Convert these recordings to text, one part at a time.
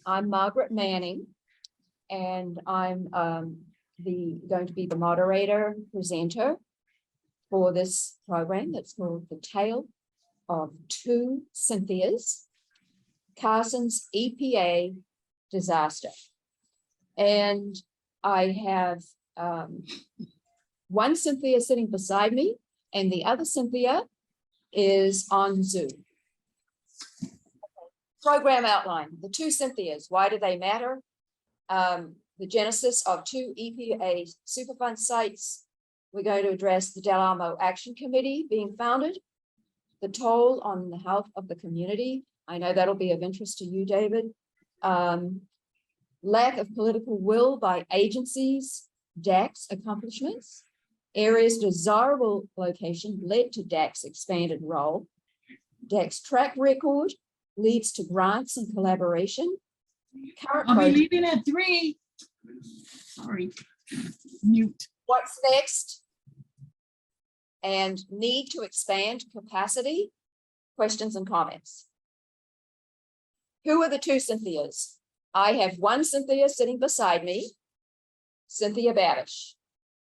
I'm Margaret Manning, and I'm going to be the moderator presenter for this program that's called The Tale of Two Cynthias, Carson's EPA Disaster. And I have one Cynthia sitting beside me, and the other Cynthia is on Zoom. Program outline, the two Cynthias, why do they matter? The genesis of two EPA Superfund sites. We're going to address the Amo Action Committee being founded, the toll on the health of the community. I know that'll be of interest to you, David. Lack of political will by agencies, DAC's accomplishments, areas desirable location led to DAC's expanded role. DAC's track record leads to grants and collaboration. I'll be leaving at 3. Sorry, mute. What's next? And need to expand capacity. Questions and comments. Who are the two Cynthias? I have one Cynthia sitting beside me, Cynthia Babich,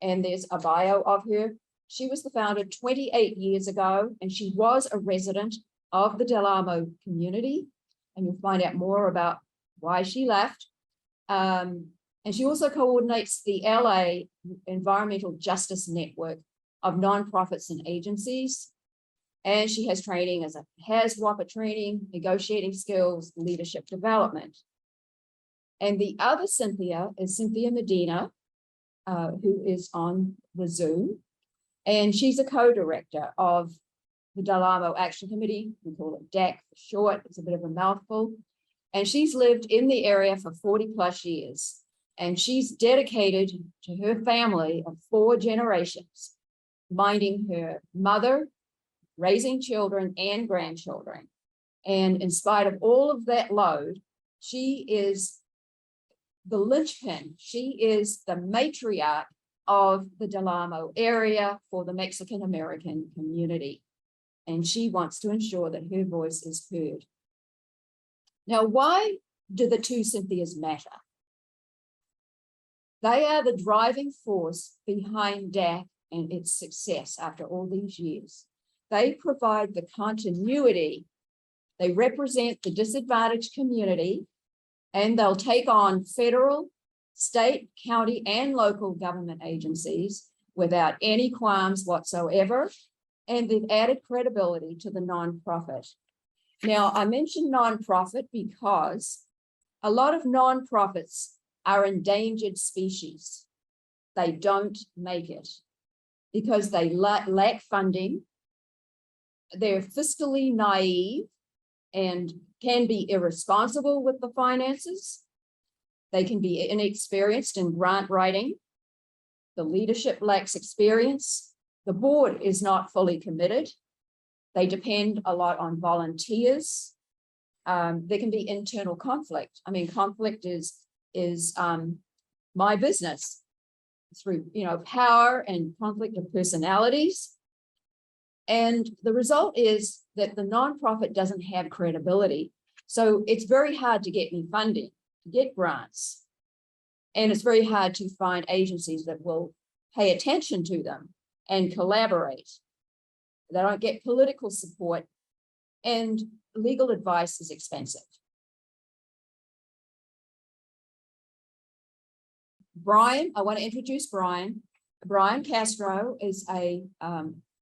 and there's a bio of her. She was the founder 28 years ago, and she was a resident of the Amo community, and you'll find out more about why she left. And she also coordinates the LA Environmental Justice Network of nonprofits and agencies. And she has training has WAPA training, negotiating skills, leadership development. And the other Cynthia is Cynthia Medina, who is on the Zoom. And she's a co-director of the Amo Action Committee. We call it DAC for short. It's a bit of a mouthful. And she's lived in the area for 40+ years. And she's dedicated to her family of 4 generations, minding her mother, raising children and grandchildren. And in spite of all of that load, she is the linchpin. She is the matriarch of the Del Amo area for the Mexican American community. And she wants to ensure that her voice is heard. Now, why do the two Cynthias matter? They are the driving force behind DAC and its success after all these years. They provide the continuity. They represent the disadvantaged community, and they'll take on federal, state, county, and local government agencies without any qualms whatsoever. And they've added credibility to the nonprofit. Now, I mentioned nonprofit because a lot of nonprofits are endangered species. They don't make it because they lack funding. They're fiscally naive and can be irresponsible with the finances. They can be inexperienced in grant writing. The leadership lacks experience. The board is not fully committed. They depend a lot on volunteers. There can be internal conflict. I mean, conflict is my business through, power and conflict of personalities. And the result is that the nonprofit doesn't have credibility. So it's very hard to get any funding, to get grants. And it's very hard to find agencies that will pay attention to them and collaborate. They don't get political support, and legal advice is expensive. Brian, I want to introduce Brian. Brian Castro is a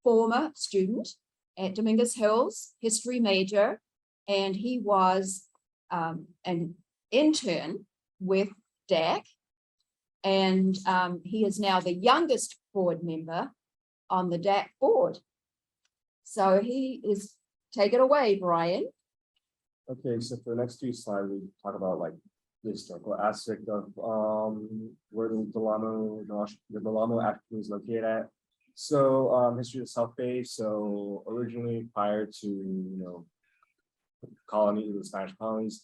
former student at Dominguez Hills, history major, and he was an intern with DAC, and he is now the youngest board member on the DAC board. So he is, take it away, Brian. Okay, so for the next 2 slides, we talk about like the historical aspect of where the Del Amo Action Committee is located at. So history of the South Bay. So originally, prior to the Spanish colonies,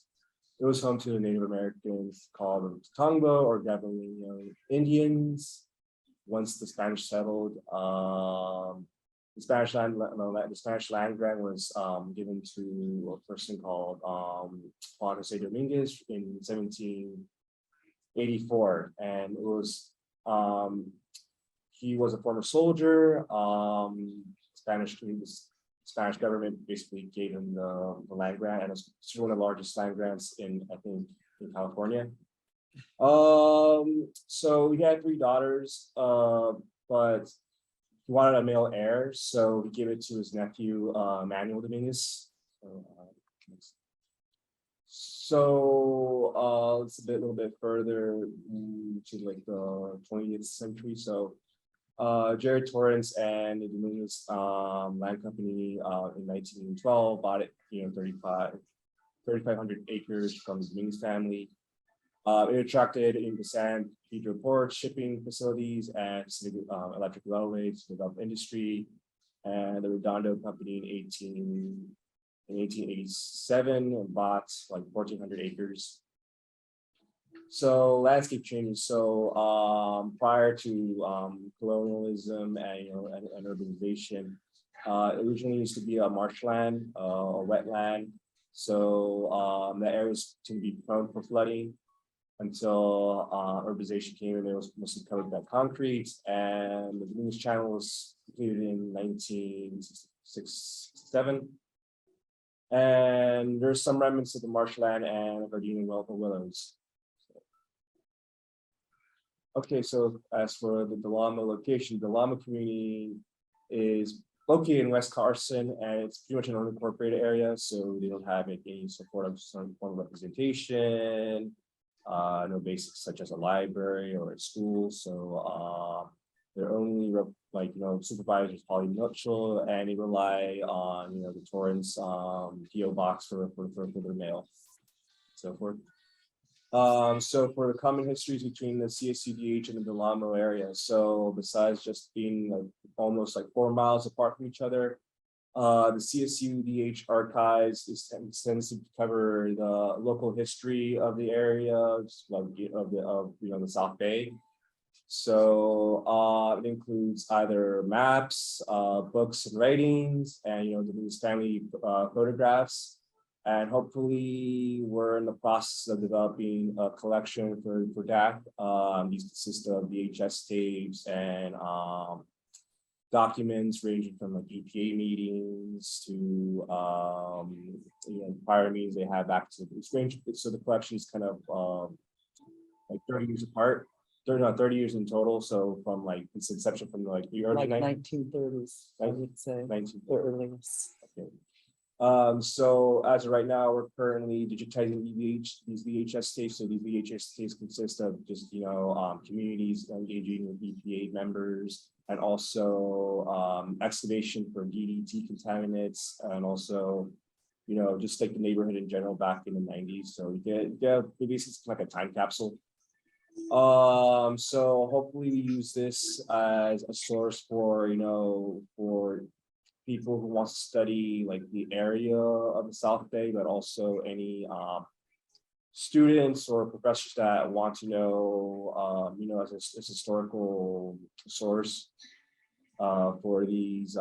it was home to the Native Americans called the Tonga or Gabrielino Indians. Once the Spanish settled, The Spanish land grant was given to a person called Juan Jose Dominguez in 1784, and it was he was a former soldier. Spanish government basically gave him the land grant, and it's one of the largest land grants in, I think, in California. So he had 3 daughters, but he wanted a male heir, so he gave it to his nephew, Manuel Dominguez. So it's a little bit further to like the 20th century. So Jared Torrance and the Dominguez Land Company in 1912 bought it, 3,500 acres from the Dominguez family. It attracted into San Pedro Port shipping facilities and electric railways to develop industry. And the Redondo Company in 1887 bought like 1,400 acres. So landscape changes. So prior to colonialism and urbanization, it originally used to be a marshland, a wetland. So the area was to be prone for flooding until urbanization came, and it was mostly covered by concrete. And the Dominguez Channel was completed in 1967. And there's some remnants of the marshland and Gardena willows. Okay, so as for the Del Amo location, the Del Amo community is located in West Carson, and it's pretty much an unincorporated area, so they don't have any support of some form of representation, no basics such as a library or a school. So they're only supervisors polyneutral, and they rely on the Torrance PO box for their mail, so forth. So for the common histories between the CSUDH and the Del Amo area, so besides just being almost 4 miles apart from each other, the CSUDH archives tends to cover the local history of the area, of the South Bay. So it includes either maps, books and writings, and the family photographs. And hopefully we're in the process of developing a collection for DAC. These consist of VHS tapes and documents ranging from EPA meetings to prior meetings they had back to the range. So the collection is kind of 30 years apart. 30 years in total. So from its inception from the early 1930s, I would say, the earliest. Okay. So as of right now, we're currently digitizing these VHS tapes. So these VHS tapes consist of just communities engaging with EPA members, and also excavation for DDT contaminants, and also just the neighborhood in general back in the 90s. So you get basically it's like a time capsule. So hopefully we use this as a source for for people who want to study the area of the South Bay, but also any students or professors that want to know as a historical source for these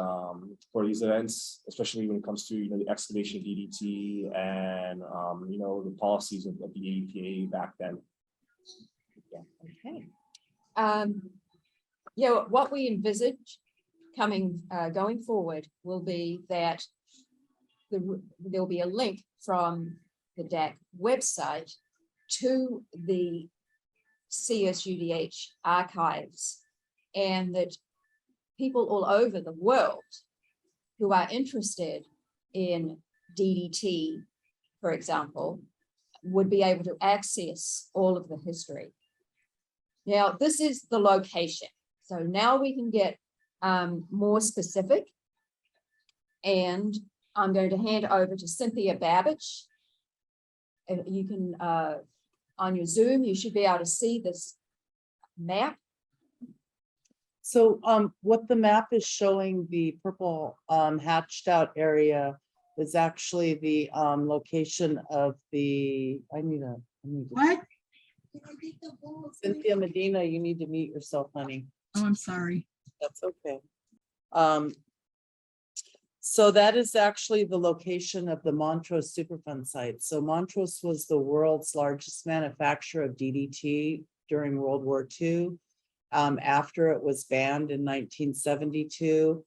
events, especially when it comes to the excavation of DDT and the policies of the EPA back then. Okay. What we envisage going forward will be that there'll be a link from the DAC website to the CSUDH archives, and that people all over the world who are interested in DDT, for example, would be able to access all of the history. Now, this is the location. So now we can get more specific. And I'm going to hand over to Cynthia Babich. You can, on your Zoom, you should be able to see this map. So what the map is showing, the purple hatched out area, is actually the location of the, I need to. What? Cynthia Medina, you need to mute yourself, honey. Oh, I'm sorry. That's okay. So that is actually the location of the Montrose Superfund site. So Montrose was the world's largest manufacturer of DDT during World War II. After it was banned in 1972,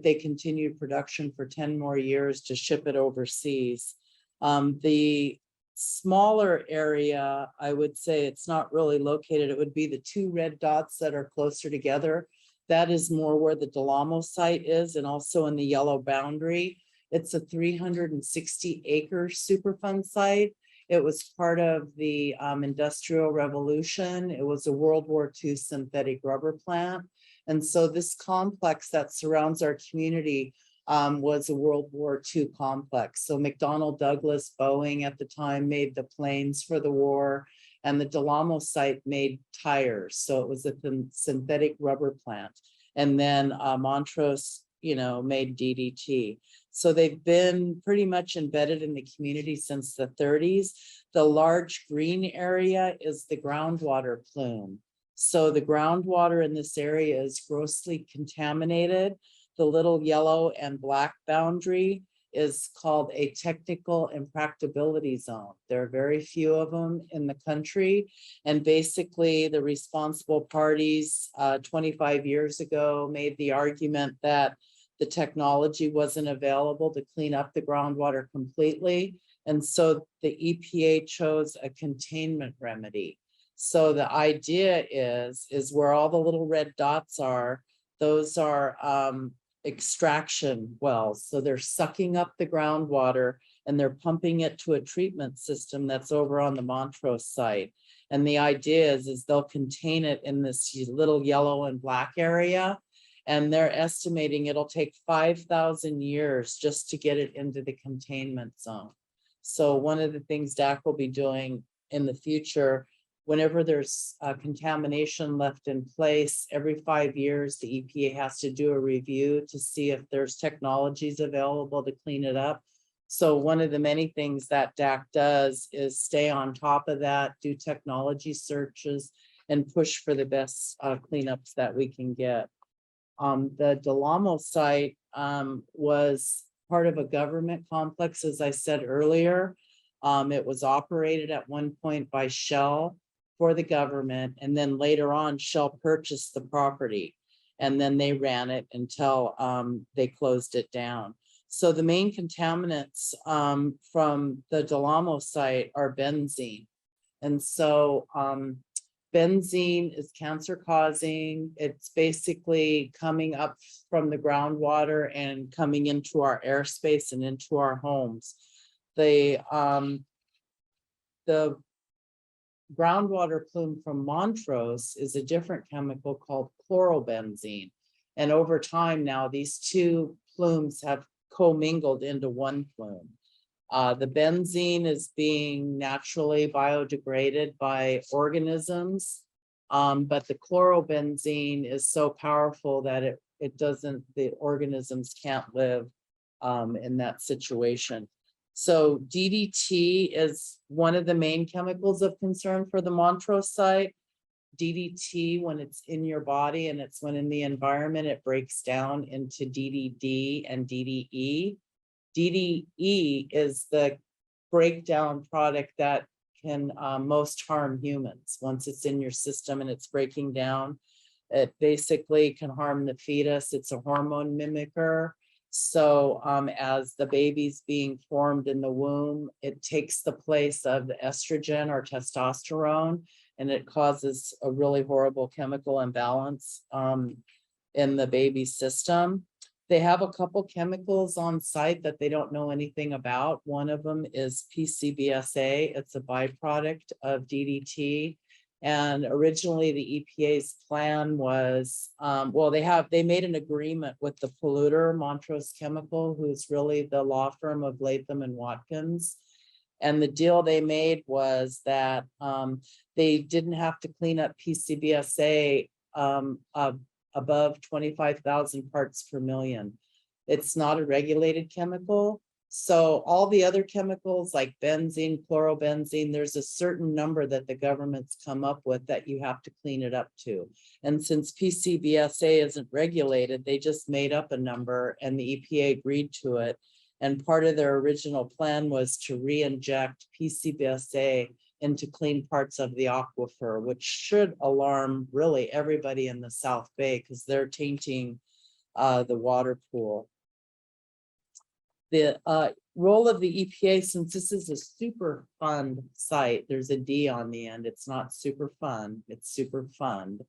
they continued production for 10 more years to ship it overseas. The smaller area, I would say it's not really located. It would be the two red dots that are closer together. That is more where the Del Amo site is, and also in the yellow boundary. It's a 360-acre Superfund site. It was part of the Industrial Revolution. It was a World War II synthetic rubber plant. And so this complex that surrounds our community was a World War II complex. So McDonnell Douglas, Boeing at the time made the planes for the war, and the Del Amo site made tires. So it was a synthetic rubber plant. And then Montrose, made DDT. So they've been pretty much embedded in the community since the 30s. The large green area is the groundwater plume. So the groundwater in this area is grossly contaminated. The little yellow and black boundary is called a technical impracticability zone. There are very few of them in the country. And basically the responsible parties 25 years ago made the argument that the technology wasn't available to clean up the groundwater completely. And so the EPA chose a containment remedy. So the idea is where all the little red dots are, those are extraction wells. So they're sucking up the groundwater and they're pumping it to a treatment system that's over on the Montrose site. And the idea is they'll contain it in this little yellow and black area. And they're estimating it'll take 5,000 years just to get it into the containment zone. So one of the things DAC will be doing in the future, whenever there's contamination left in place, every 5 years, the EPA has to do a review to see if there's technologies available to clean it up. So one of the many things that DAC does is stay on top of that, do technology searches, and push for the best cleanups that we can get. The Del Amo site was part of a government complex, as I said earlier. It was operated at one point by Shell for the government, and then later on Shell purchased the property, and then they ran it until they closed it down. So the main contaminants from the Del Amo site are benzene. And so benzene is cancer causing. It's basically coming up from the groundwater and coming into our airspace and into our homes. The groundwater plume from Montrose is a different chemical called chlorobenzene. And over time now, these two plumes have commingled into one plume. The benzene is being naturally biodegraded by organisms, but the chlorobenzene is so powerful that the organisms can't live in that situation. So DDT is one of the main chemicals of concern for the Montrose site. DDT, when it's in your body and it's when in the environment, it breaks down into DDD and DDE. DDE is the breakdown product that can most harm humans. Once it's in your system and it's breaking down, it basically can harm the fetus. It's a hormone mimicker. So as the baby's being formed in the womb, it takes the place of the estrogen or testosterone, and it causes a really horrible chemical imbalance in the baby's system. They have a couple chemicals on site that they don't know anything about. One of them is PCBSA. It's a byproduct of DDT. And originally the EPA's plan was, they made an agreement with the polluter, Montrose Chemical, who's really the law firm of Latham and Watkins. And the deal they made was that they didn't have to clean up PCBSA above 25,000 parts per million. It's not a regulated chemical. So all the other chemicals like benzene, chlorobenzene, there's a certain number that the government's come up with that you have to clean it up to. And since PCBSA isn't regulated, they just made up a number and the EPA agreed to it. And part of their original plan was to re-inject PCBSA into clean parts of the aquifer, which should alarm really everybody in the South Bay because they're tainting the water pool. The role of the EPA, since this is a Superfund site, there's a D on the end. It's not Superfund, it's Superfund.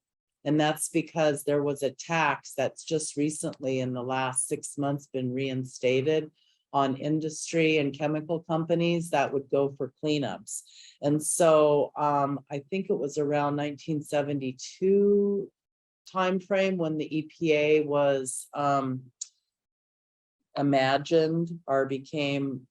And that's because there was a tax that's just recently in the last 6 months been reinstated on industry and chemical companies that would go for cleanups. And so I think it was around 1972 timeframe when the EPA was imagined or became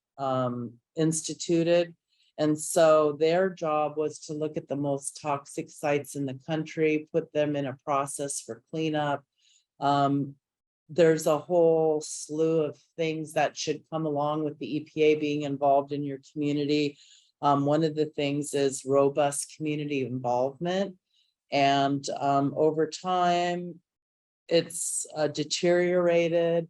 instituted. And so their job was to look at the most toxic sites in the country, put them in a process for cleanup. There's a whole slew of things that should come along with the EPA being involved in your community. One of the things is robust community involvement. And over time, it's deteriorated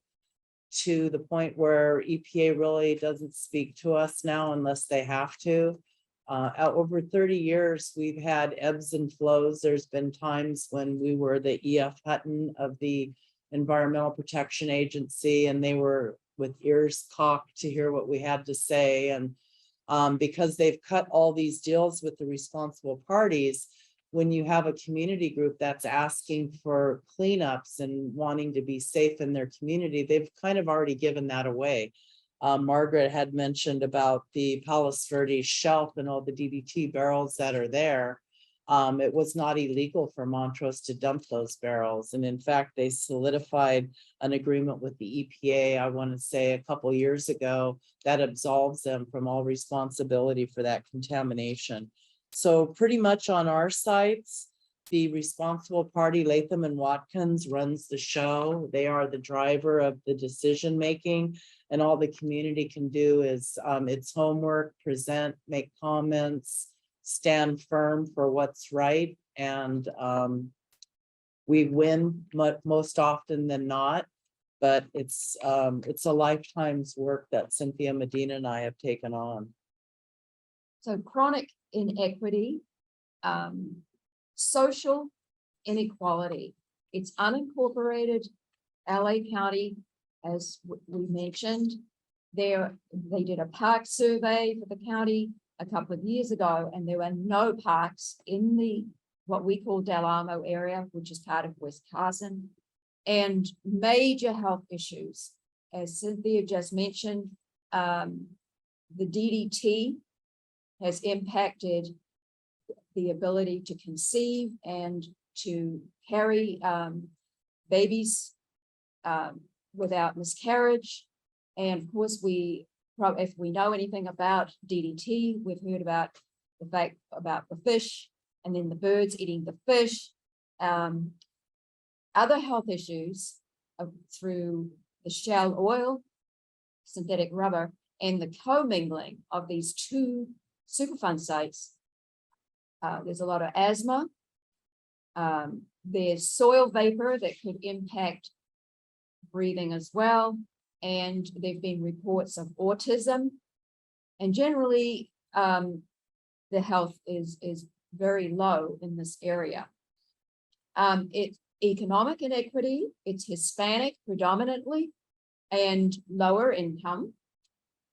to the point where EPA really doesn't speak to us now unless they have to. Over 30 years, we've had ebbs and flows. There's been times when we were the EF Hutton of the Environmental Protection Agency, and they were with ears cocked to hear what we had to say. And because they've cut all these deals with the responsible parties, when you have a community group that's asking for cleanups and wanting to be safe in their community, they've kind of already given that away. Margaret had mentioned about the Palos Verdes shelf and all the DDT barrels that are there. It was not illegal for Montrose to dump those barrels. And in fact, they solidified an agreement with the EPA, I want to say a couple years ago, that absolves them from all responsibility for that contamination. So pretty much on our sites, the responsible party, Latham and Watkins, runs the show. They are the driver of the decision making, and all the community can do is its homework, present, make comments, stand firm for what's right. And we win most often than not, but it's a lifetime's work that Cynthia Medina and I have taken on. So chronic inequity, social inequality. It's unincorporated LA County, as we mentioned. They did a park survey for the county a couple of years ago, and there were no parks in the what we call Del Amo area, which is part of West Carson, and major health issues. As Cynthia just mentioned, the DDT has impacted the ability to conceive and to carry babies without miscarriage. And of course, if we know anything about DDT, we've heard about the fact about the fish and then the birds eating the fish. Other health issues through the shell oil, synthetic rubber, and the commingling of these two Superfund sites. There's a lot of asthma. There's soil vapor that could impact breathing as well. And there've been reports of autism. And generally, the health is very low in this area. It's economic inequity. It's Hispanic predominantly and lower income.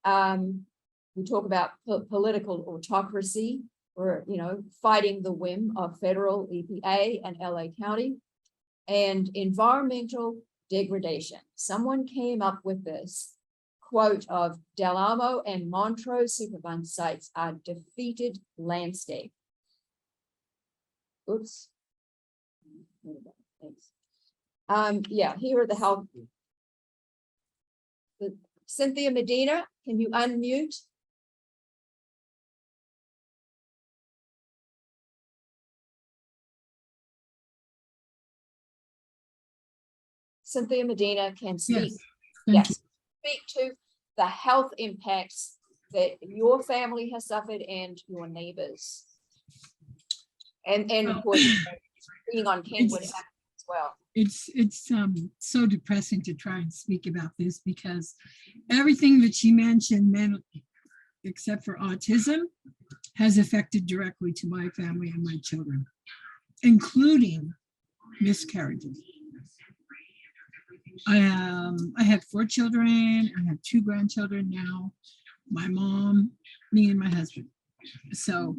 We talk about political autocracy, or fighting the whim of Federal EPA and LA County, and environmental degradation. Someone came up with this quote of Del Amo and Montrose Superfund sites are defeated landscape. Oops. Thanks. Yeah, here are the health. Cynthia Medina, can you unmute? Cynthia Medina can speak. Yes. Speak to the health impacts that your family has suffered and your neighbors. And of course, being on Kenwood It's- as well. It's so depressing to try and speak about this because everything that she mentioned, except for autism, has affected directly to my family and my children, including miscarriages. I had 4 children. I have 2 grandchildren now. My mom, me, and my husband. So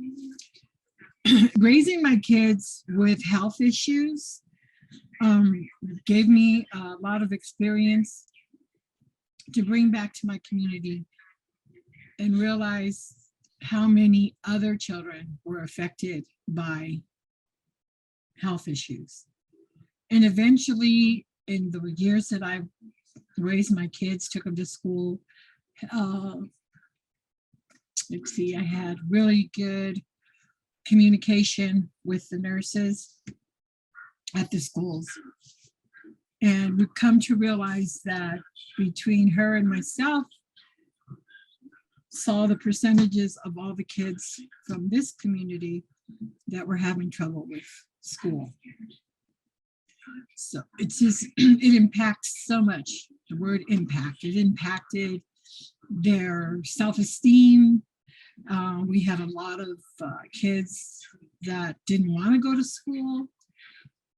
raising my kids with health issues gave me a lot of experience to bring back to my community and realize how many other children were affected by health issues. And eventually, in the years that I raised my kids, took them to school, let's see, I had really good communication with the nurses at the schools. And we've come to realize that between her and myself, saw the percentages of all the kids from this community that were having trouble with school. So it's just, it impacts so much, the word impact. It impacted their self-esteem. We had a lot of kids that didn't want to go to school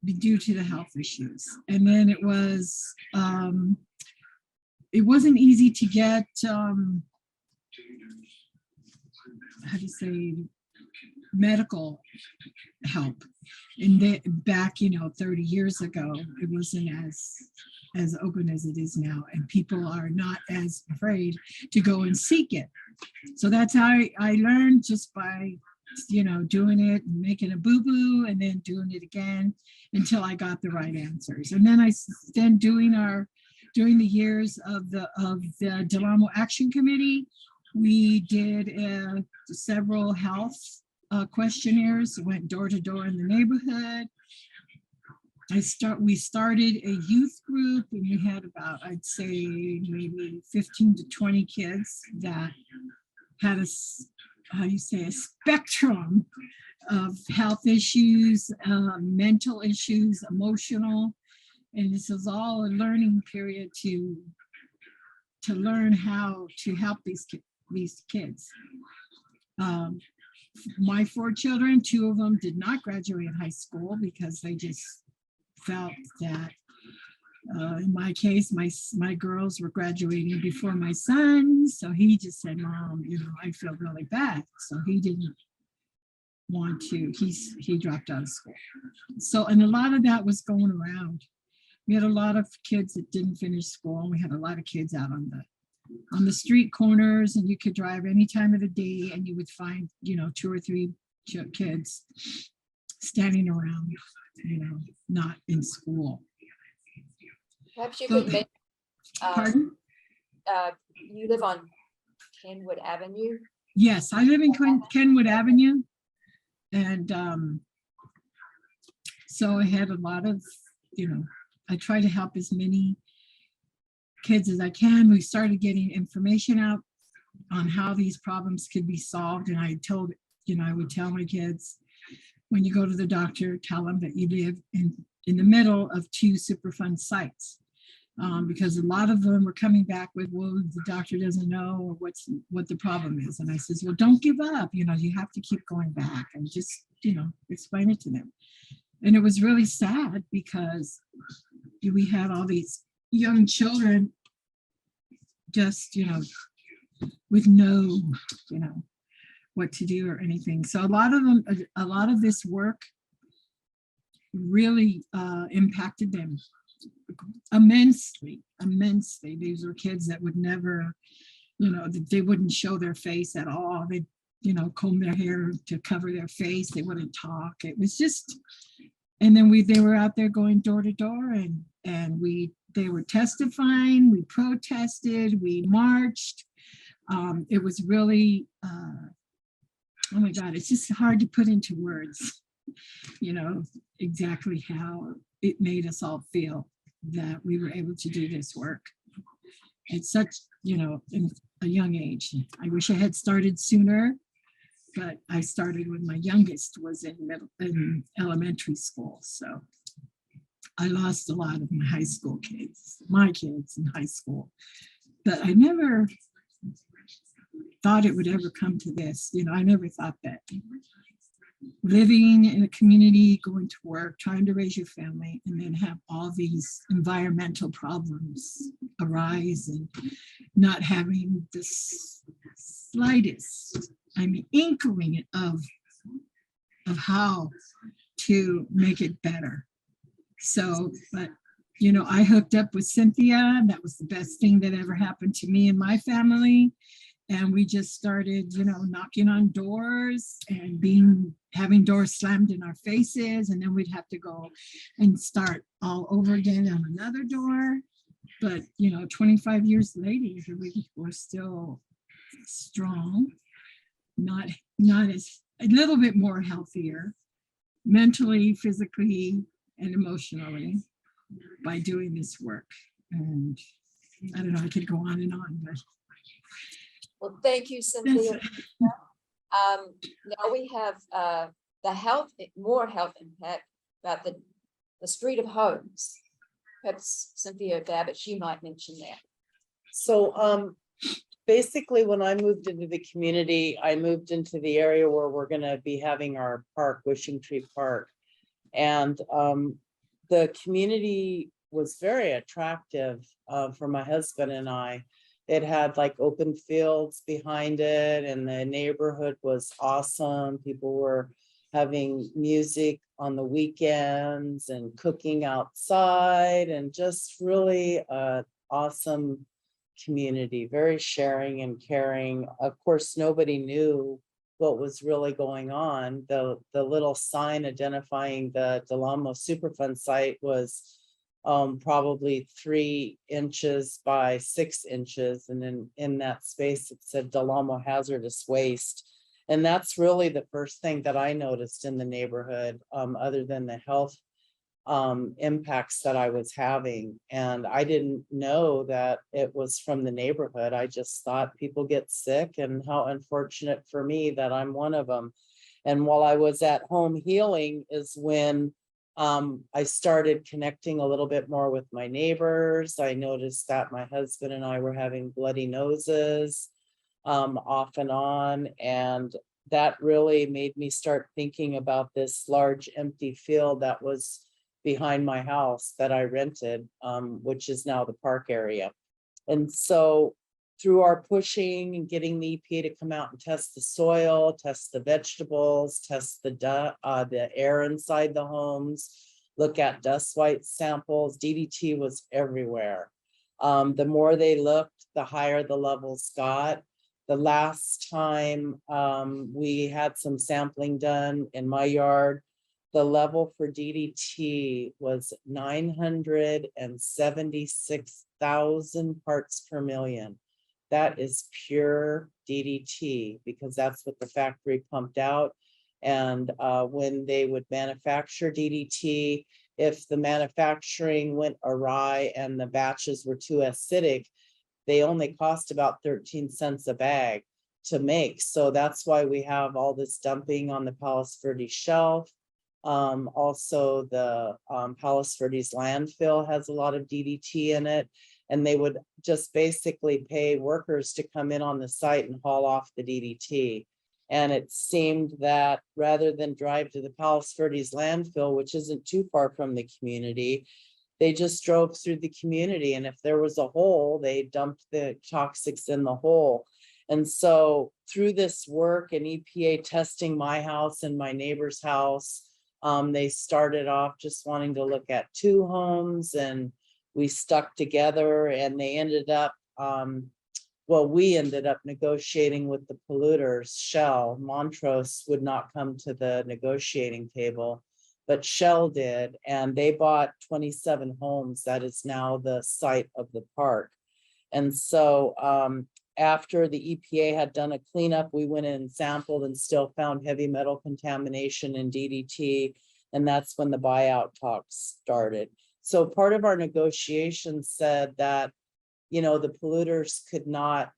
due to the health issues. And then it wasn't easy to get, how do you say, medical help. And back, 30 years ago, it wasn't as open as it is now. And people are not as afraid to go and seek it. So that's how I learned, just by, doing it and making a boo-boo and then doing it again until I got the right answers. And then during the years of the Amo Action Committee, we did several health questionnaires, went door to door in the neighborhood. We started a youth group, and we had about, I'd say, maybe 15 to 20 kids that had a spectrum of health issues, mental issues, emotional. And this is all a learning period to learn how to help these kids. My 4 children, 2 of them did not graduate high school because they just felt that, in my case, my girls were graduating before my son. So he just said, Mom, I feel really bad. So he didn't want to, he dropped out of school. So, and a lot of that was going around. We had a lot of kids that didn't finish school, and we had a lot of kids out on the street corners, and you could drive any time of the day and you would find, 2 or 3 kids standing around, not in school. Perhaps you So- could mention, Pardon? you live on Kenwood Avenue. Yes, I live in Kenwood Avenue. And so I had a lot of, I try to help as many kids as I can. We started getting information out on how these problems could be solved. And I told, I would tell my kids, when you go to the doctor, tell them that you live in the middle of 2 Superfund sites. Because a lot of them were coming back with, well, the doctor doesn't know what the problem is. And I says, well, don't give up. You have to keep going back and just, explain it to them. And it was really sad because we had all these young children just, with no, what to do or anything. So a lot of this work really impacted them immensely. These were kids that would never, they wouldn't show their face at all. They'd, comb their hair to cover their face. They wouldn't talk. It was just, and then they were out there going door to door, and they were testifying. We protested. We marched. It was really, oh my God, it's just hard to put into words, exactly how it made us all feel that we were able to do this work. It's in a young age. I wish I had started sooner, but I started when my youngest was in elementary school. So I lost a lot of my kids in high school, but I never thought it would ever come to this. I never thought that living in a community, going to work, trying to raise your family, and then have all these environmental problems arise and not having the slightest, inkling of how to make it better. So, but I hooked up with Cynthia, and that was the best thing that ever happened to me and my family. And we just started, knocking on doors and having doors slammed in our faces. And then we'd have to go and start all over again on another door. But, 25 years later, we're still strong, not as, a little bit more healthier, mentally, physically, and emotionally by doing this work. And I don't know, I could go on and on, but. Well, thank you, Cynthia. Now we have more health impact about the street of homes. Perhaps Cynthia Babich, you might mention that. So basically, when I moved into the community, I moved into the area where we're going to be having our park, Wishing Tree Park. And the community was very attractive for my husband and I. It had like open fields behind it, and the neighborhood was awesome. People were having music on the weekends and cooking outside, and just really awesome community, very sharing and caring. Of course, nobody knew what was really going on. The little sign identifying the Del Amo Superfund site was probably 3 inches by 6 inches. And then in that space, it said Del Amo hazardous waste. And that's really the first thing that I noticed in the neighborhood, other than the health impacts that I was having. And I didn't know that it was from the neighborhood. I just thought people get sick, and how unfortunate for me that I'm one of them. And while I was at home healing is when I started connecting a little bit more with my neighbors. I noticed that my husband and I were having bloody noses off and on. And that really made me start thinking about this large empty field that was behind my house that I rented, which is now the park area. And so through our pushing and getting the EPA to come out and test the soil, test the vegetables, test the air inside the homes, look at dust mite samples, DDT was everywhere. The more they looked, the higher the levels got. The last time we had some sampling done in my yard, the level for DDT was 976,000 parts per million. That is pure DDT, because that's what the factory pumped out. And when they would manufacture DDT, if the manufacturing went awry and the batches were too acidic, they only cost about 13 cents a bag to make. So that's why we have all this dumping on the Palos Verdes shelf. Also, the Palos Verdes landfill has a lot of DDT in it. And they would just basically pay workers to come in on the site and haul off the DDT. And it seemed that rather than drive to the Palos Verdes landfill, which isn't too far from the community, they just drove through the community. And if there was a hole, they dumped the toxics in the hole. And so through this work and EPA testing my house and my neighbor's house, they started off just wanting to look at 2 homes, and we stuck together, and they ended up, we ended up negotiating with the polluters. Shell, Montrose would not come to the negotiating table, but Shell did, and they bought 27 homes. That is now the site of the park. And so after the EPA had done a cleanup, we went in and sampled and still found heavy metal contamination in DDT. And that's when the buyout talks started. So part of our negotiation said that the polluters could not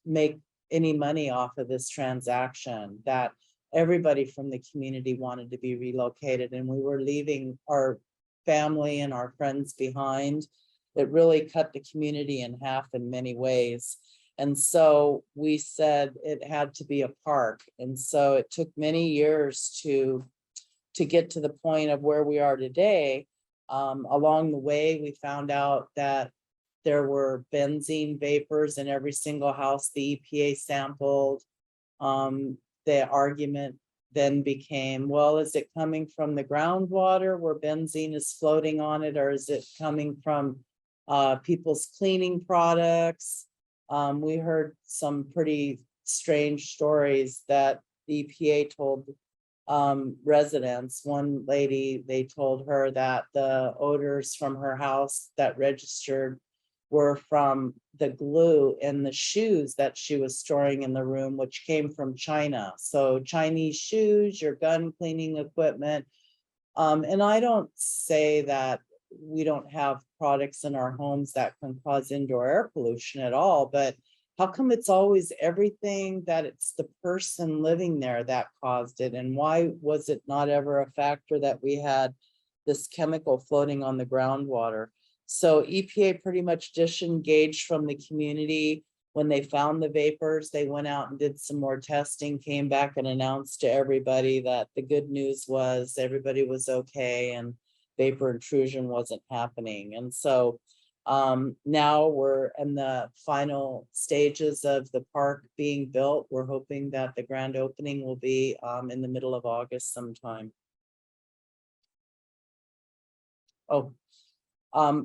make any money off of this transaction, that everybody from the community wanted to be relocated, and we were leaving our family and our friends behind. It really cut the community in half in many ways. And so we said it had to be a park. And so it took many years to get to the point of where we are today. Along the way, we found out that there were benzene vapors in every single house the EPA sampled. The argument then became, well, is it coming from the groundwater where benzene is floating on it, or is it coming from people's cleaning products? We heard some pretty strange stories that the EPA told residents. One lady, they told her that the odors from her house that registered were from the glue in the shoes that she was storing in the room, which came from China. So Chinese shoes, your gun cleaning equipment. And I don't say that we don't have products in our homes that can cause indoor air pollution at all, but how come it's always everything that it's the person living there that caused it? And why was it not ever a factor that we had this chemical floating on the groundwater? So EPA pretty much disengaged from the community. When they found the vapors, they went out and did some more testing, came back and announced to everybody that the good news was everybody was okay and vapor intrusion wasn't happening. And so now we're in the final stages of the park being built. We're hoping that the grand opening will be in the middle of August sometime. Oh,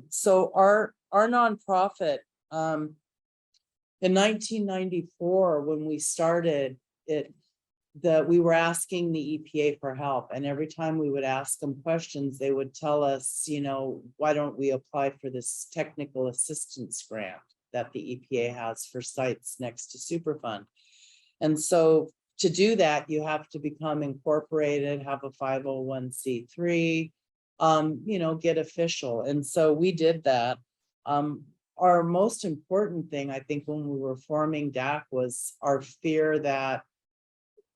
so our nonprofit, in 1994, when we started it, we were asking the EPA for help, and every time we would ask them questions, they would tell us, why don't we apply for this technical assistance grant that the EPA has for sites next to Superfund? And so to do that, you have to become incorporated, have a 501c3, get official. And so we did that. Our most important thing, I think, when we were forming DAC was our fear that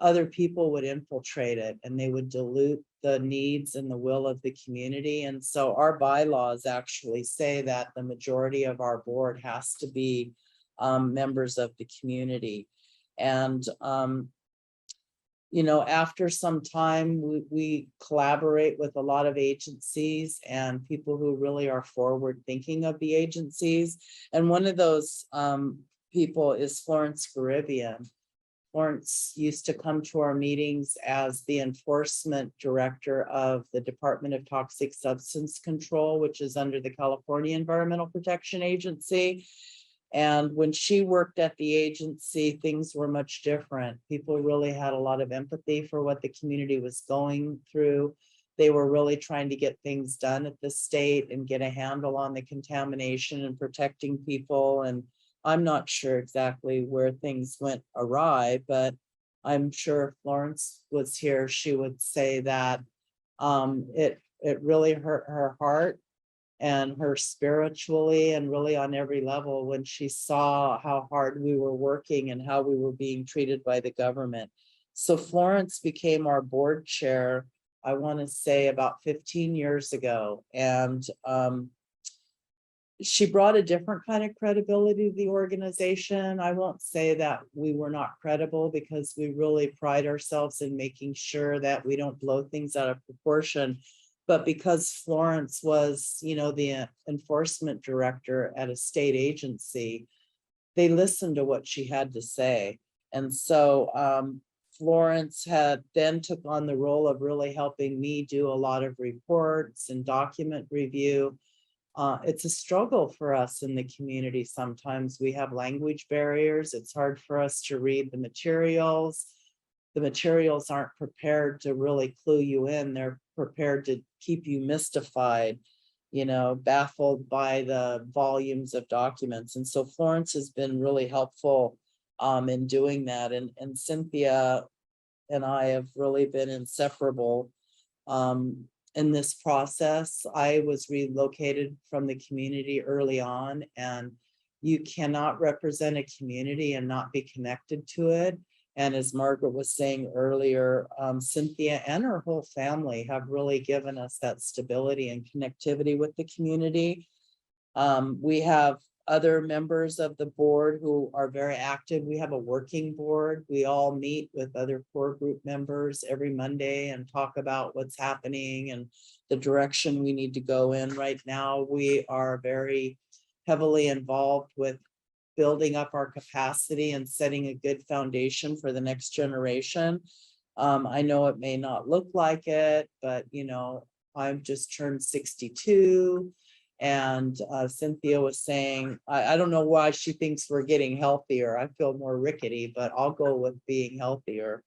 other people would infiltrate it and they would dilute the needs and the will of the community. And so our bylaws actually say that the majority of our board has to be members of the community. And after some time, we collaborate with a lot of agencies and people who really are forward thinking of the agencies. And one of those people is Florence Caribbean. Florence used to come to our meetings as the enforcement director of the Department of Toxic Substance Control, which is under the California Environmental Protection Agency. And when she worked at the agency, things were much different. People really had a lot of empathy for what the community was going through. They were really trying to get things done at the state and get a handle on the contamination and protecting people. And I'm not sure exactly where things went awry, but I'm sure if Florence was here, she would say that it really hurt her heart and her spiritually and really on every level when she saw how hard we were working and how we were being treated by the government. So Florence became our board chair, I want to say about 15 years ago. And she brought a different kind of credibility to the organization. I won't say that we were not credible, because we really pride ourselves in making sure that we don't blow things out of proportion. But because Florence was, the enforcement director at a state agency, they listened to what she had to say. And so Florence had then took on the role of really helping me do a lot of reports and document review. It's a struggle for us in the community. Sometimes we have language barriers. It's hard for us to read the materials. The materials aren't prepared to really clue you in. They're prepared to keep you mystified, baffled by the volumes of documents. And so Florence has been really helpful in doing that. And Cynthia and I have really been inseparable in this process. I was relocated from the community early on, and you cannot represent a community and not be connected to it. And as Margaret was saying earlier, Cynthia and her whole family have really given us that stability and connectivity with the community. We have other members of the board who are very active. We have a working board. We all meet with other core group members every Monday and talk about what's happening and the direction we need to go in. Right now, we are very heavily involved with building up our capacity and setting a good foundation for the next generation. I know it may not look like it, but you know, I've just turned 62. And Cynthia was saying, I don't know why she thinks we're getting healthier. I feel more rickety, but I'll go with being healthier.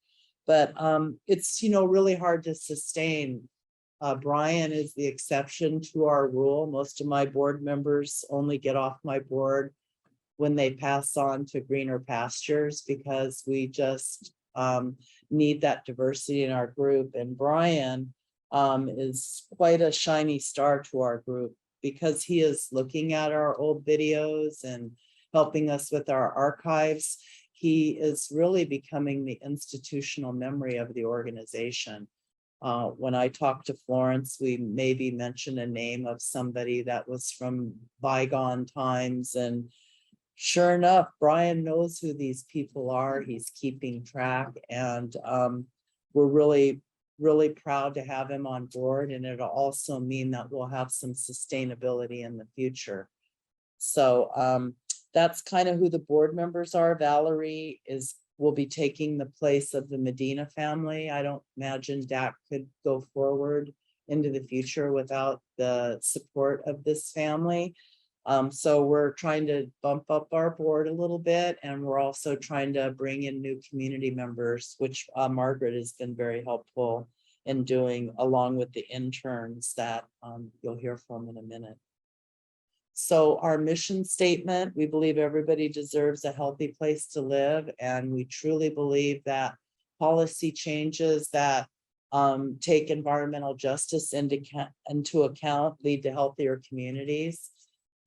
But it's, you know, really hard to sustain. Brian is the exception to our rule. Most of my board members only get off my board when they pass on to greener pastures, because we just need that diversity in our group. And Brian is quite a shiny star to our group, because he is looking at our old videos and helping us with our archives. He is really becoming the institutional memory of the organization. When I talked to Florence, we maybe mentioned a name of somebody that was from bygone times, and sure enough, Brian knows who these people are. He's keeping track, and we're really proud to have him on board, and it'll also mean that we'll have some sustainability in the future. So that's kind of who the board members are. Valerie will be taking the place of the Medina family. I don't imagine DAC could go forward into the future without the support of this family. So we're trying to bump up our board a little bit, and we're also trying to bring in new community members, which Margaret has been very helpful in doing, along with the interns that you'll hear from in a minute. So our mission statement: we believe everybody deserves a healthy place to live, and we truly believe that policy changes that take environmental justice into account lead to healthier communities.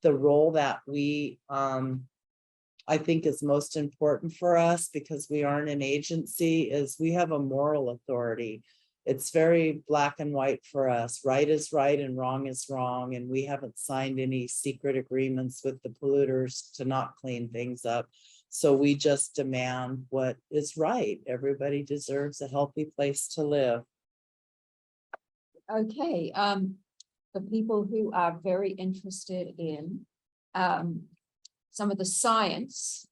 The role that we, I think, is most important for us, because we aren't an agency, is we have a moral authority. It's very black and white for us. Right is right and wrong is wrong. And we haven't signed any secret agreements with the polluters to not clean things up. So we just demand what is right. Everybody deserves a healthy place to live. Okay, for people who are very interested in some of the science,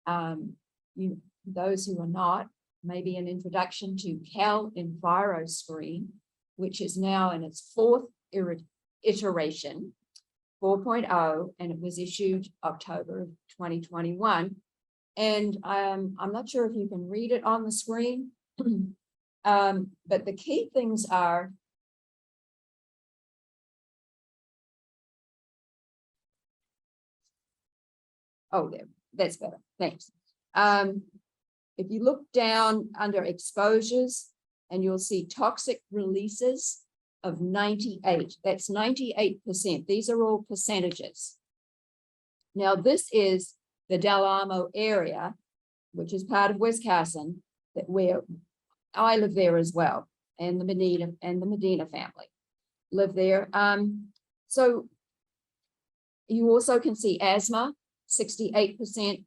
those who are not, maybe an introduction to Cal Enviro Screen, which is now in its 4th iteration, 4.0, and it was issued October of 2021. And I'm not sure if you can read it on the screen, but the key things are there, that's better, thanks. If you look down under exposures, and you'll see toxic releases of 98, that's 98%. These are all percentages. Now, this is the Del Amo area, which is part of West Carson, where I live there as well, and the Medina family live there. So you also can see asthma, 68%,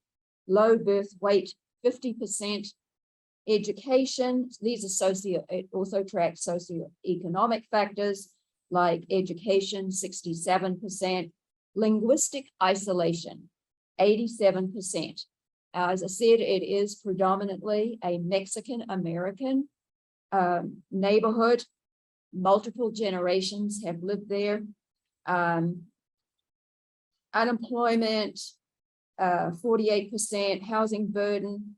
low birth weight, 50%, education. These are it also tracks socioeconomic factors like education, 67%, linguistic isolation, 87%. As I said, it is predominantly a Mexican-American neighborhood. Multiple generations have lived there. Unemployment, 48%, housing burden,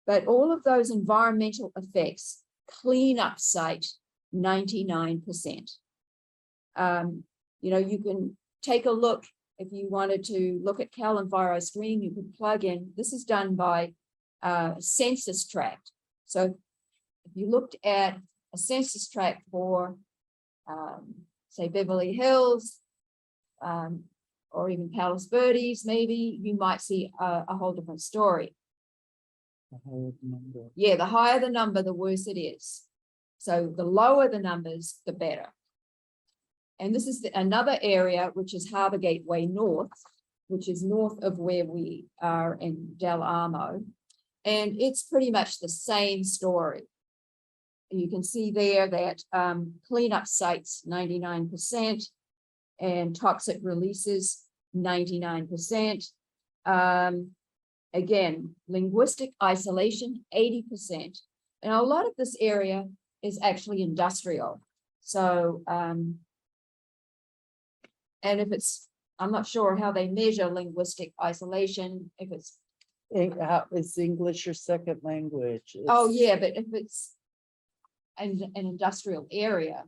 but all of those environmental effects, cleanup site, 99%. You can take a look. If you wanted to look at Cal Enviro Screen, you could plug in. This is done by census tract. So if you looked at a census tract for, say, Beverly Hills, or even Palos Verdes, maybe you might see a whole different story. Yeah, the higher the number, the worse it is. So the lower the numbers, the better. And this is another area, which is Harbour Gateway North, which is north of where we are in Del Amo. And it's pretty much the same story. You can see there that cleanup sites, 99%, and toxic releases, 99%. Again, linguistic isolation, 80%. And a lot of this area is actually industrial. So, and if it's, I'm not sure how they measure linguistic isolation, if it's. Is English your second language? Oh, yeah, but if it's an industrial area,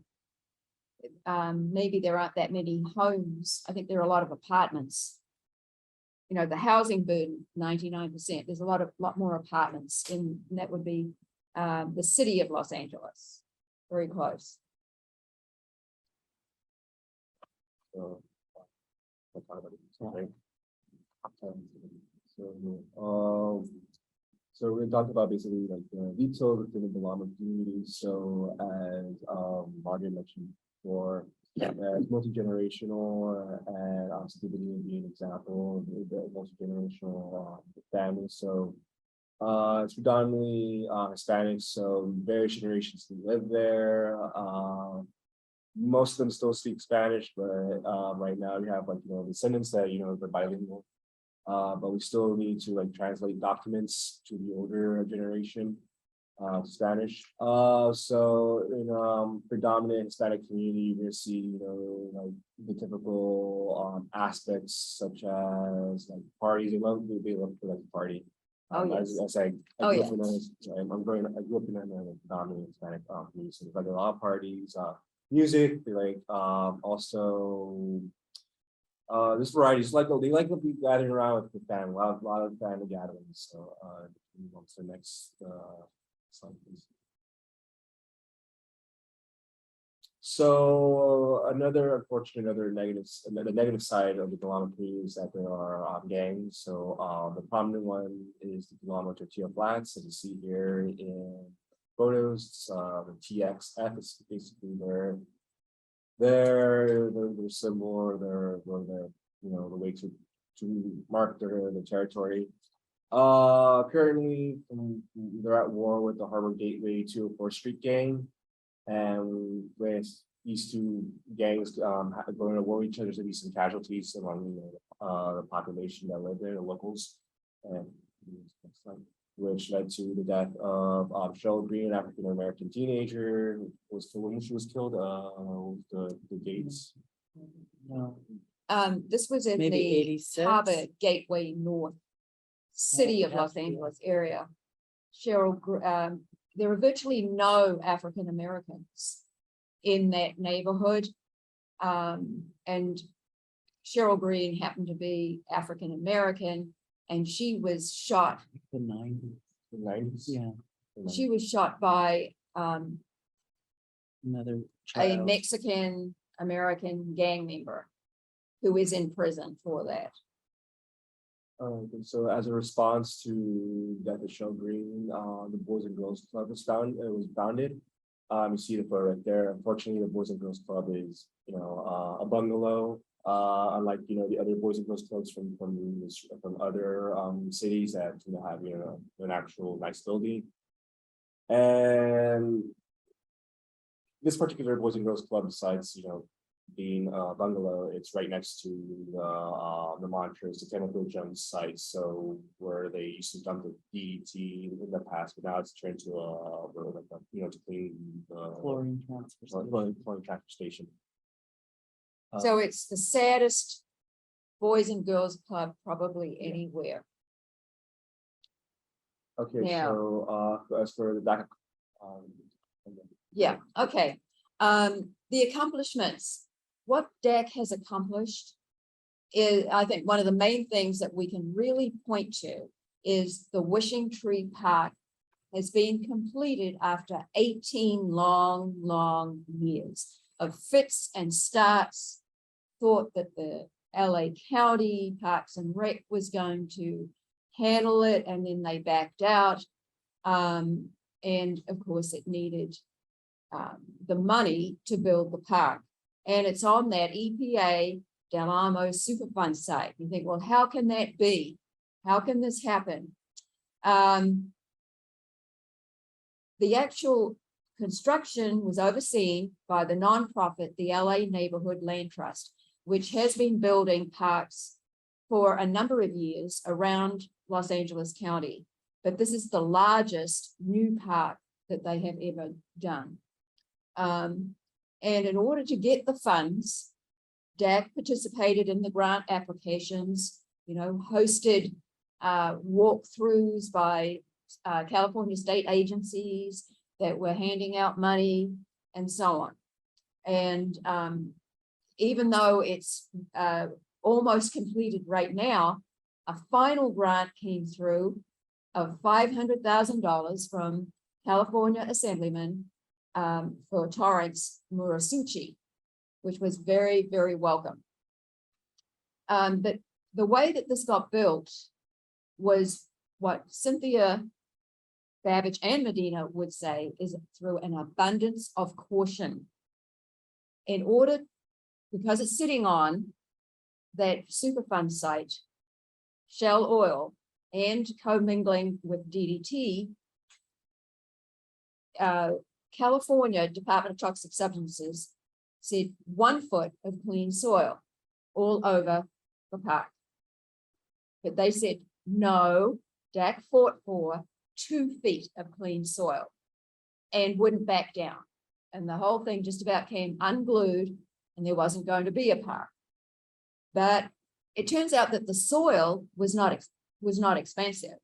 maybe there aren't that many homes. I think there are a lot of apartments. You know, the housing burden, 99%. There's a lot more apartments and that would be the city of Los Angeles, very close. So we talked about basically like the details within the Del Amo community. So as Margaret mentioned before, as multi-generational and Cynthia Medina being an example of the multi-generational family. So it's predominantly Hispanic, so various generations who live there. Most of them still speak Spanish, but right now we have like descendants that they're bilingual. But we still need to like translate documents to the older generation to Spanish. So in predominant Hispanic community, we see like the typical aspects such as like parties. They love to like party. Oh, yes. I grew up in a predominant Hispanic community, so there's like a lot of parties, music. They like also. This variety is like they like to be gathering around with the family, a lot of family gatherings. So move on to the next slide, please. So another the negative side of the Del Amo community is that there are gangs. So the prominent one is the Del Amo Tortilla Flats, as you see here in photos. The TXF is basically their symbol, their the way to mark their territory. Currently they're at war with the Harbor Gateway 204 Street gang, and with these two gangs going to war with each other, there's gonna be some casualties among the population that live there, the locals, and which led to the death of Cheryl Green, an African American teenager, when she was killed. The dates. No, This was in maybe the 86. Harbour Gateway North, city of it has Los to be. Angeles area. There are virtually no African Americans in that neighborhood. And Cheryl Green happened to be African American, and she was shot. The 90s. The 90s. Yeah, She was shot by another a child. Mexican American gang member who is in prison for that. So as a response to the death of Cheryl Green, the Boys and Girls Club was founded. You see the photo right there. Unfortunately, the Boys and Girls Club is a bungalow. Unlike the other Boys and Girls Clubs from other cities that have an actual nice building. And this particular Boys and Girls Club, besides being a bungalow, it's right next to the Montrose, the chemical junk site. So where they used to dump the DET in the past, but now it's turned to to clean the Chlorine transfer. chlorine transfer station. So it's the saddest Boys and Girls Club probably anywhere. Okay, Now- so as for the back, Yeah, okay. The accomplishments, what DAC has accomplished is, I think, one of the main things that we can really point to is the Wishing Tree Park has been completed after 18 long years of fits and starts. Thought that the LA County Parks and Rec was going to handle it, and then they backed out. And of course, it needed the money to build the park. And it's on that EPA Del Amo Superfund site. You think, well, how can that be? How can this happen? The actual construction was overseen by the nonprofit, the LA Neighborhood Land Trust, which has been building parks for a number of years around Los Angeles County. But this is the largest new park that they have ever done. And in order to get the funds, DAC participated in the grant applications, hosted walkthroughs by California state agencies that were handing out money and so on. And even though it's almost completed right now, a final grant came through of $500,000 from California Assemblyman for Torrance Murasuchi, which was very, very welcome. But the way that this got built was what Cynthia, Babich, and Medina would say is through an abundance of caution. In order, because it's sitting on that Superfund site, Shell Oil, and commingling with DDT, California Department of Toxic Substances said 1 foot of clean soil all over the park. But they said, no, DAC fought for 2 feet of clean soil and wouldn't back down. And the whole thing just about came unglued, and there wasn't going to be a park. But it turns out that the soil was not expensive,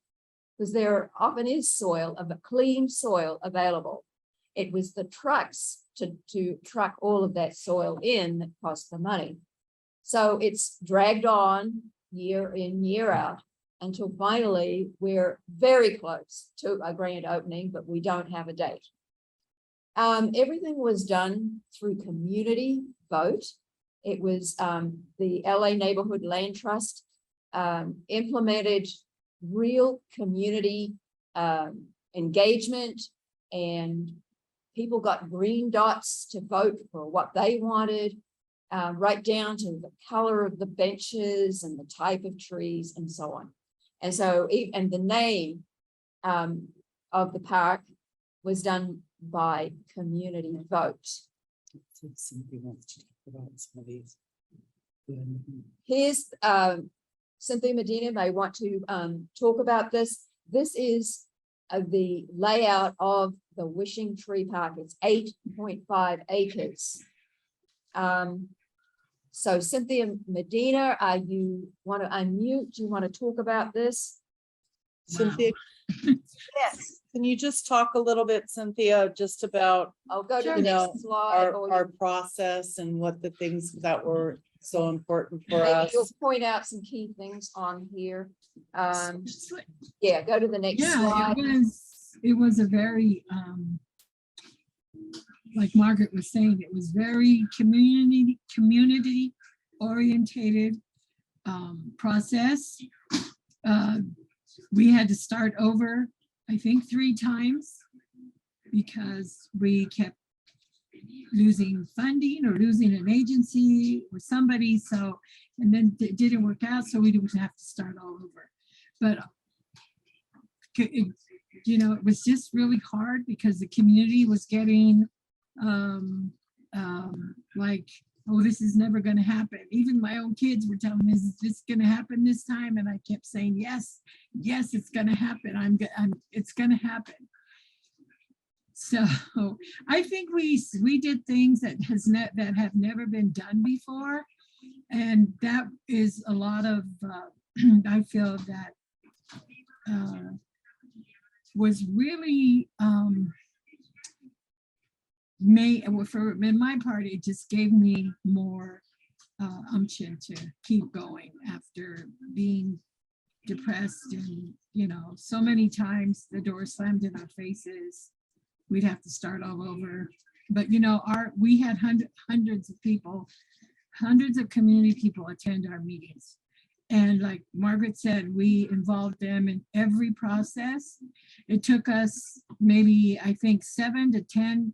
because there often is soil, of a clean soil available. It was the trucks to truck all of that soil in that cost the money. So it's dragged on year in, year out, until finally we're very close to a grand opening, but we don't have a date. Everything was done through community vote. It was the LA Neighborhood Land Trust implemented real community engagement, and people got green dots to vote for what they wanted, right down to the color of the benches and the type of trees and so on. And so, and the name of the park was done by community vote. Here's Cynthia Medina may want to talk about this. This is the layout of the Wishing Tree Park. It's 8.5 acres. So Cynthia Medina, you want to unmute? Do you want to talk about this? Cynthia, Yes. can you just talk a little bit, Cynthia, just about I'll go to Sure. the You know, next slide. our process and what the things that were so important for Maybe us? you'll point out some key things on here. Yeah, go to the next Yeah, slide. it was a very, like Margaret was saying, it was very community orientated process. We had to start over, I think 3 times, because we kept losing funding or losing an agency or somebody. So, and then it didn't work out, so we would have to start all over. But it was just really hard because the community was getting like, oh, this is never going to happen. Even my own kids were telling me, is this going to happen this time? And I kept saying, yes, it's going to happen. It's going to happen. So I think we did things that have never been done before, and that is a lot of I feel that was really in my part, it just gave me more umption to keep going after being depressed, and so many times the door slammed in our faces. We'd have to start all over. But we had hundreds of people hundreds of community people attend our meetings. And like Margaret said, we involved them in every process. It took us maybe, I think, 7 to 10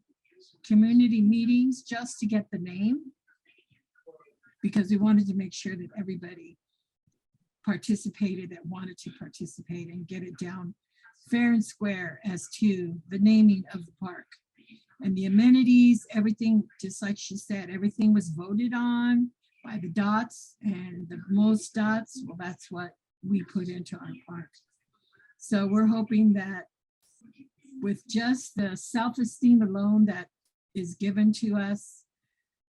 community meetings just to get the name, because we wanted to make sure that everybody participated that wanted to participate and get it down fair and square as to the naming of the park. And the amenities, everything, just like she said, everything was voted on by the dots, and the most dots, well, that's what we put into our park. So we're hoping that with just the self-esteem alone that is given to us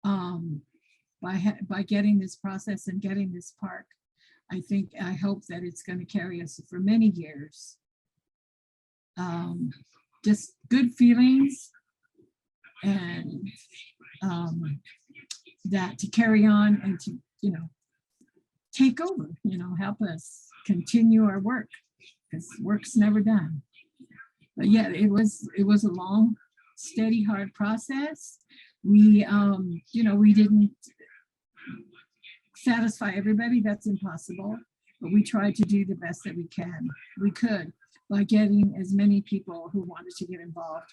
by getting this process and getting this park, I hope that it's going to carry us for many years. Just good feelings, and that to carry on and to, take over, help us continue our work, because work's never done. But yeah, it was a long, steady, hard process. We, we didn't satisfy everybody, that's impossible, but we tried to do the best that we could by getting as many people who wanted to get involved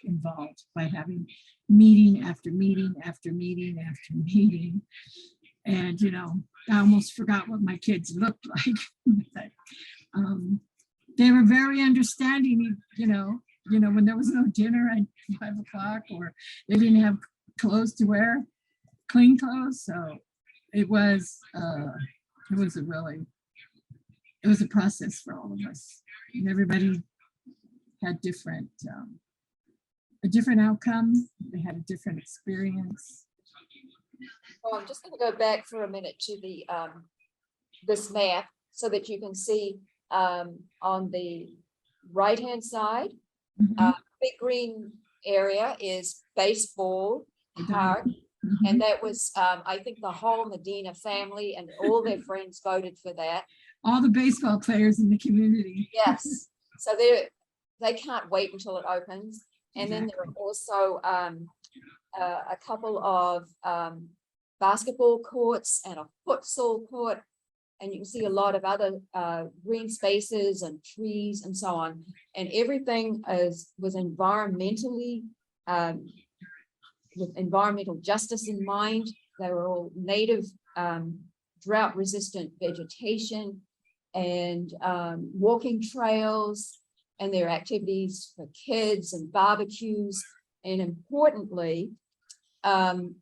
by having meeting after meeting after meeting after meeting. And I almost forgot what my kids looked like. But, they were very understanding, when there was no dinner at 5 o'clock, or they didn't have clothes to wear, clean clothes. So it was a process for all of us, and everybody had a different outcome. They had a different experience. Well, I'm just going to go back for a minute to the this map so that you can see on the right-hand side, big green area is baseball park. And that was, I think, the whole Medina family and all their friends voted for that. All the baseball players in the community. Yes. So they can't wait until it opens. And then there are also a couple of basketball courts and a futsal court. And you can see a lot of other green spaces and trees and so on. And everything was environmentally, with environmental justice in mind. They were all native, drought-resistant vegetation and walking trails, and there are activities for kids and barbecues. And importantly,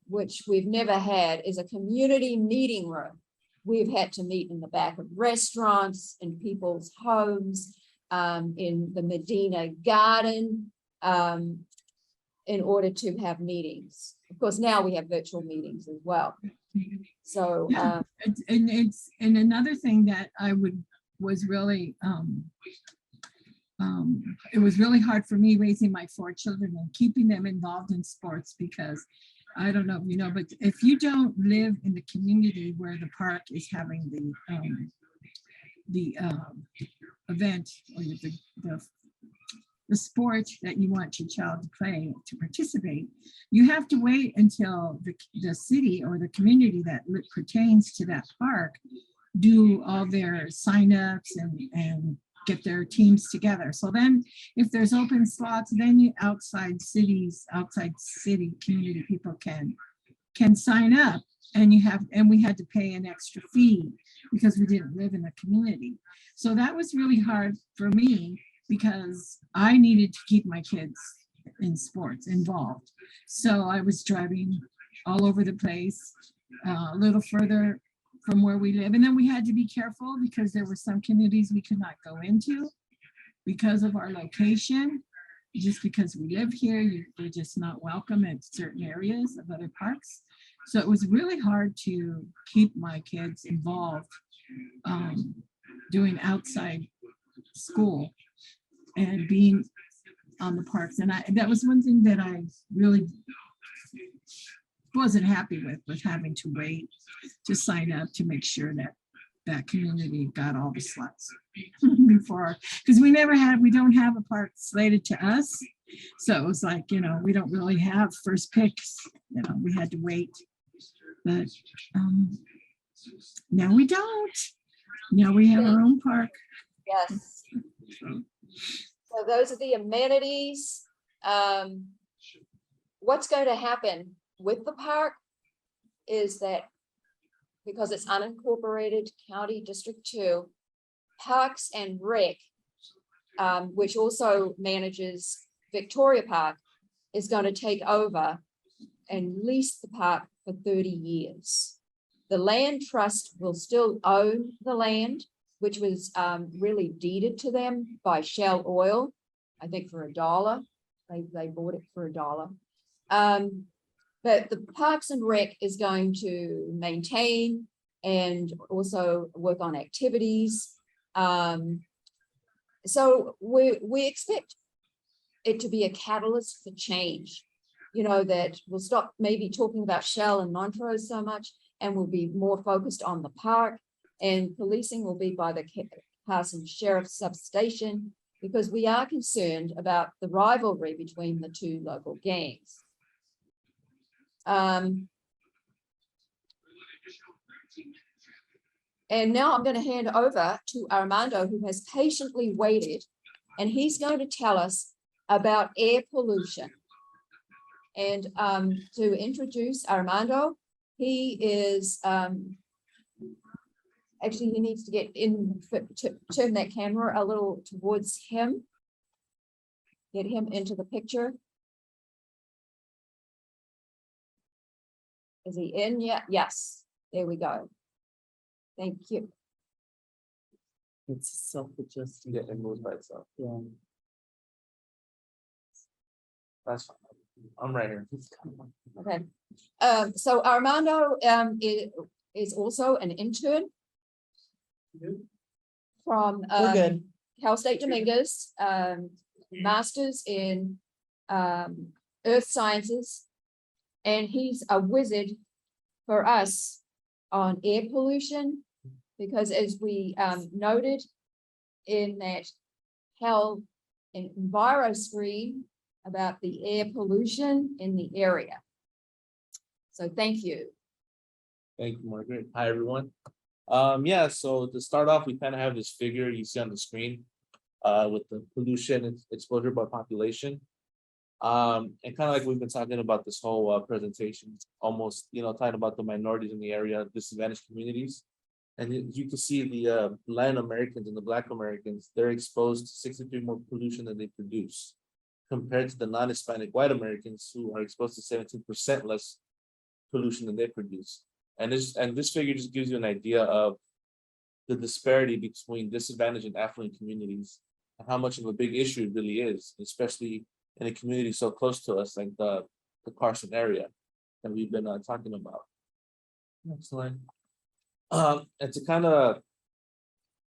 which we've never had, is a community meeting room. We've had to meet in the back of restaurants, in people's homes, in the Medina Garden, in order to have meetings. Of course, now we have virtual meetings as well. So, yeah. And another thing that was really, it was really hard for me raising my 4 children and keeping them involved in sports, because I don't know if you know, but if you don't live in the community where the park is having the event or the sport that you want your child to play, to participate, you have to wait until the city or the community that pertains to that park do all their signups and get their teams together. So then if there's open slots, then outside city community people can sign up, and we had to pay an extra fee because we didn't live in the community. So that was really hard for me, because I needed to keep my kids in sports involved. So I was driving all over the place, a little further from where we live. And then we had to be careful, because there were some communities we could not go into because of our location. Just because we live here, we're just not welcome at certain areas of other parks. So it was really hard to keep my kids involved doing outside school and being on the parks. And that was one thing that I really wasn't happy with having to wait to sign up to make sure that community got all the slots before, because we don't have a park slated to us. So it was like, we don't really have first picks, we had to wait But now we don't. Now we have our own park. Yes. So those are the amenities. What's going to happen with the park is that because it's unincorporated county District 2, Parks and Rec, which also manages Victoria Park, is going to take over and lease the park for 30 years. The land trust will still own the land, which was really deeded to them by Shell Oil, I think for $1. They bought it for $1. But the Parks and Rec is going to maintain and also work on activities. So we expect it to be a catalyst for change, you know, that we'll stop maybe talking about Shell and Montrose so much, and we'll be more focused on the park, and policing will be by the Carson Sheriff Substation, because we are concerned about the rivalry between the two local gangs. And now I'm going to hand over to Armando, who has patiently waited, and he's going to tell us about air pollution. And to introduce Armando, he is, actually he needs to get in, turn that camera a little towards him. Get him into the picture. Is he in yet? Yes, there we go. Thank you. It's self-adjusting. Yeah, it moves by itself. Yeah. That's fine. I'm right here. Okay. So Armando is also an intern from We're good. Cal State Dominguez, master's in earth sciences, and he's a wizard for us on air pollution, because as we noted in that Cal Enviro screen about the air pollution in the area. So thank you. Thank you, Margaret. Hi, everyone. Yeah, so to start off, we kind of have this figure you see on the screen with the pollution exposure by population. And kind of like we've been talking about this whole presentation, almost, you know, talking about the minorities in the area, disadvantaged communities. And you can see the Latin Americans and the Black Americans, they're exposed to 63 more pollution than they produce, compared to the non-Hispanic white Americans, who are exposed to 17% less pollution than they produce. And this figure just gives you an idea of the disparity between disadvantaged and affluent communities, and how much of a big issue it really is, especially in a community so close to us, like the Carson area that we've been talking about. Next slide. And to kind of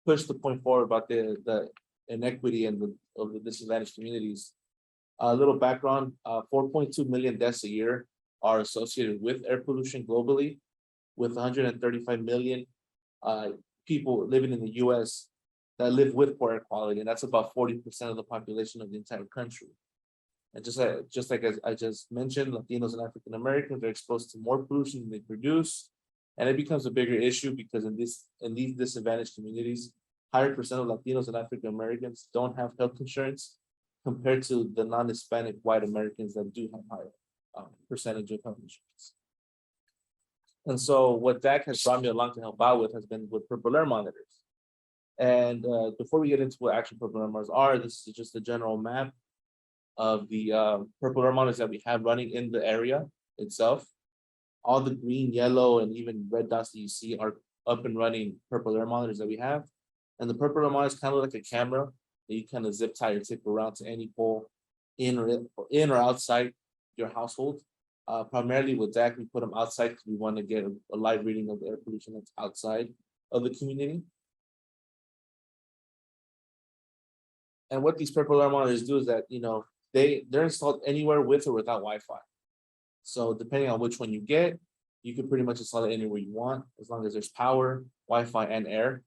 push the point forward about the inequity and of the disadvantaged communities, a little background: 4.2 million deaths a year are associated with air pollution globally, with 135 million people living in the U.S. that live with poor air quality, and that's about 40% of the population of the entire country. And just like as I just mentioned, Latinos and African Americans are exposed to more pollution than they produce, and it becomes a bigger issue because in these disadvantaged communities, higher percent of Latinos and African Americans don't have health insurance compared to the non-Hispanic white Americans that do have higher percentage of health insurance. And so what DAC has brought me along to help out with has been with purple air monitors. And before we get into what actual purple air monitors are, this is just a general map of the purple air monitors that we have running in the area itself. All the green, yellow, and even red dots that you see are up and running purple air monitors that we have. And the purple air monitors kind of look like a camera that you kind of zip tie or tip around to any pole in or outside your household. Primarily with DAC, we put them outside because we want to get a live reading of the air pollution that's outside of the community. And what these purple air monitors do is that, you know, they're installed anywhere with or without Wi-Fi. So depending on which one you get, you can pretty much install it anywhere you want, as long as there's power, Wi-Fi, and air.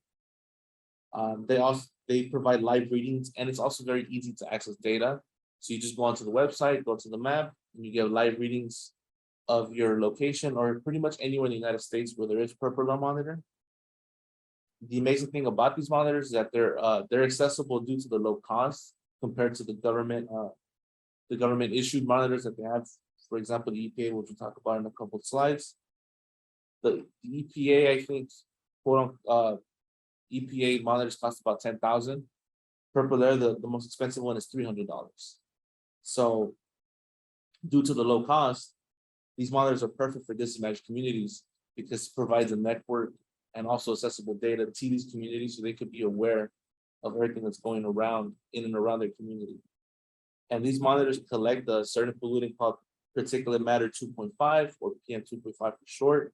They provide live readings, and it's also very easy to access data. So you just go onto the website, go to the map, and you get live readings of your location or pretty much anywhere in the United States where there is purple alarm monitor. The amazing thing about these monitors is that they're accessible due to the low cost compared to the government issued monitors that they have. For example, the EPA, which we'll talk about in a couple of slides. The EPA, I think, EPA monitors cost about $10,000. Purple Air, the most expensive one, is $300. So, due to the low cost, these monitors are perfect for disadvantaged communities because it provides a network and also accessible data to these communities so they could be aware of everything that's going around in and around their community. And these monitors collect a certain pollutant called particulate matter 2.5 or PM 2.5 for short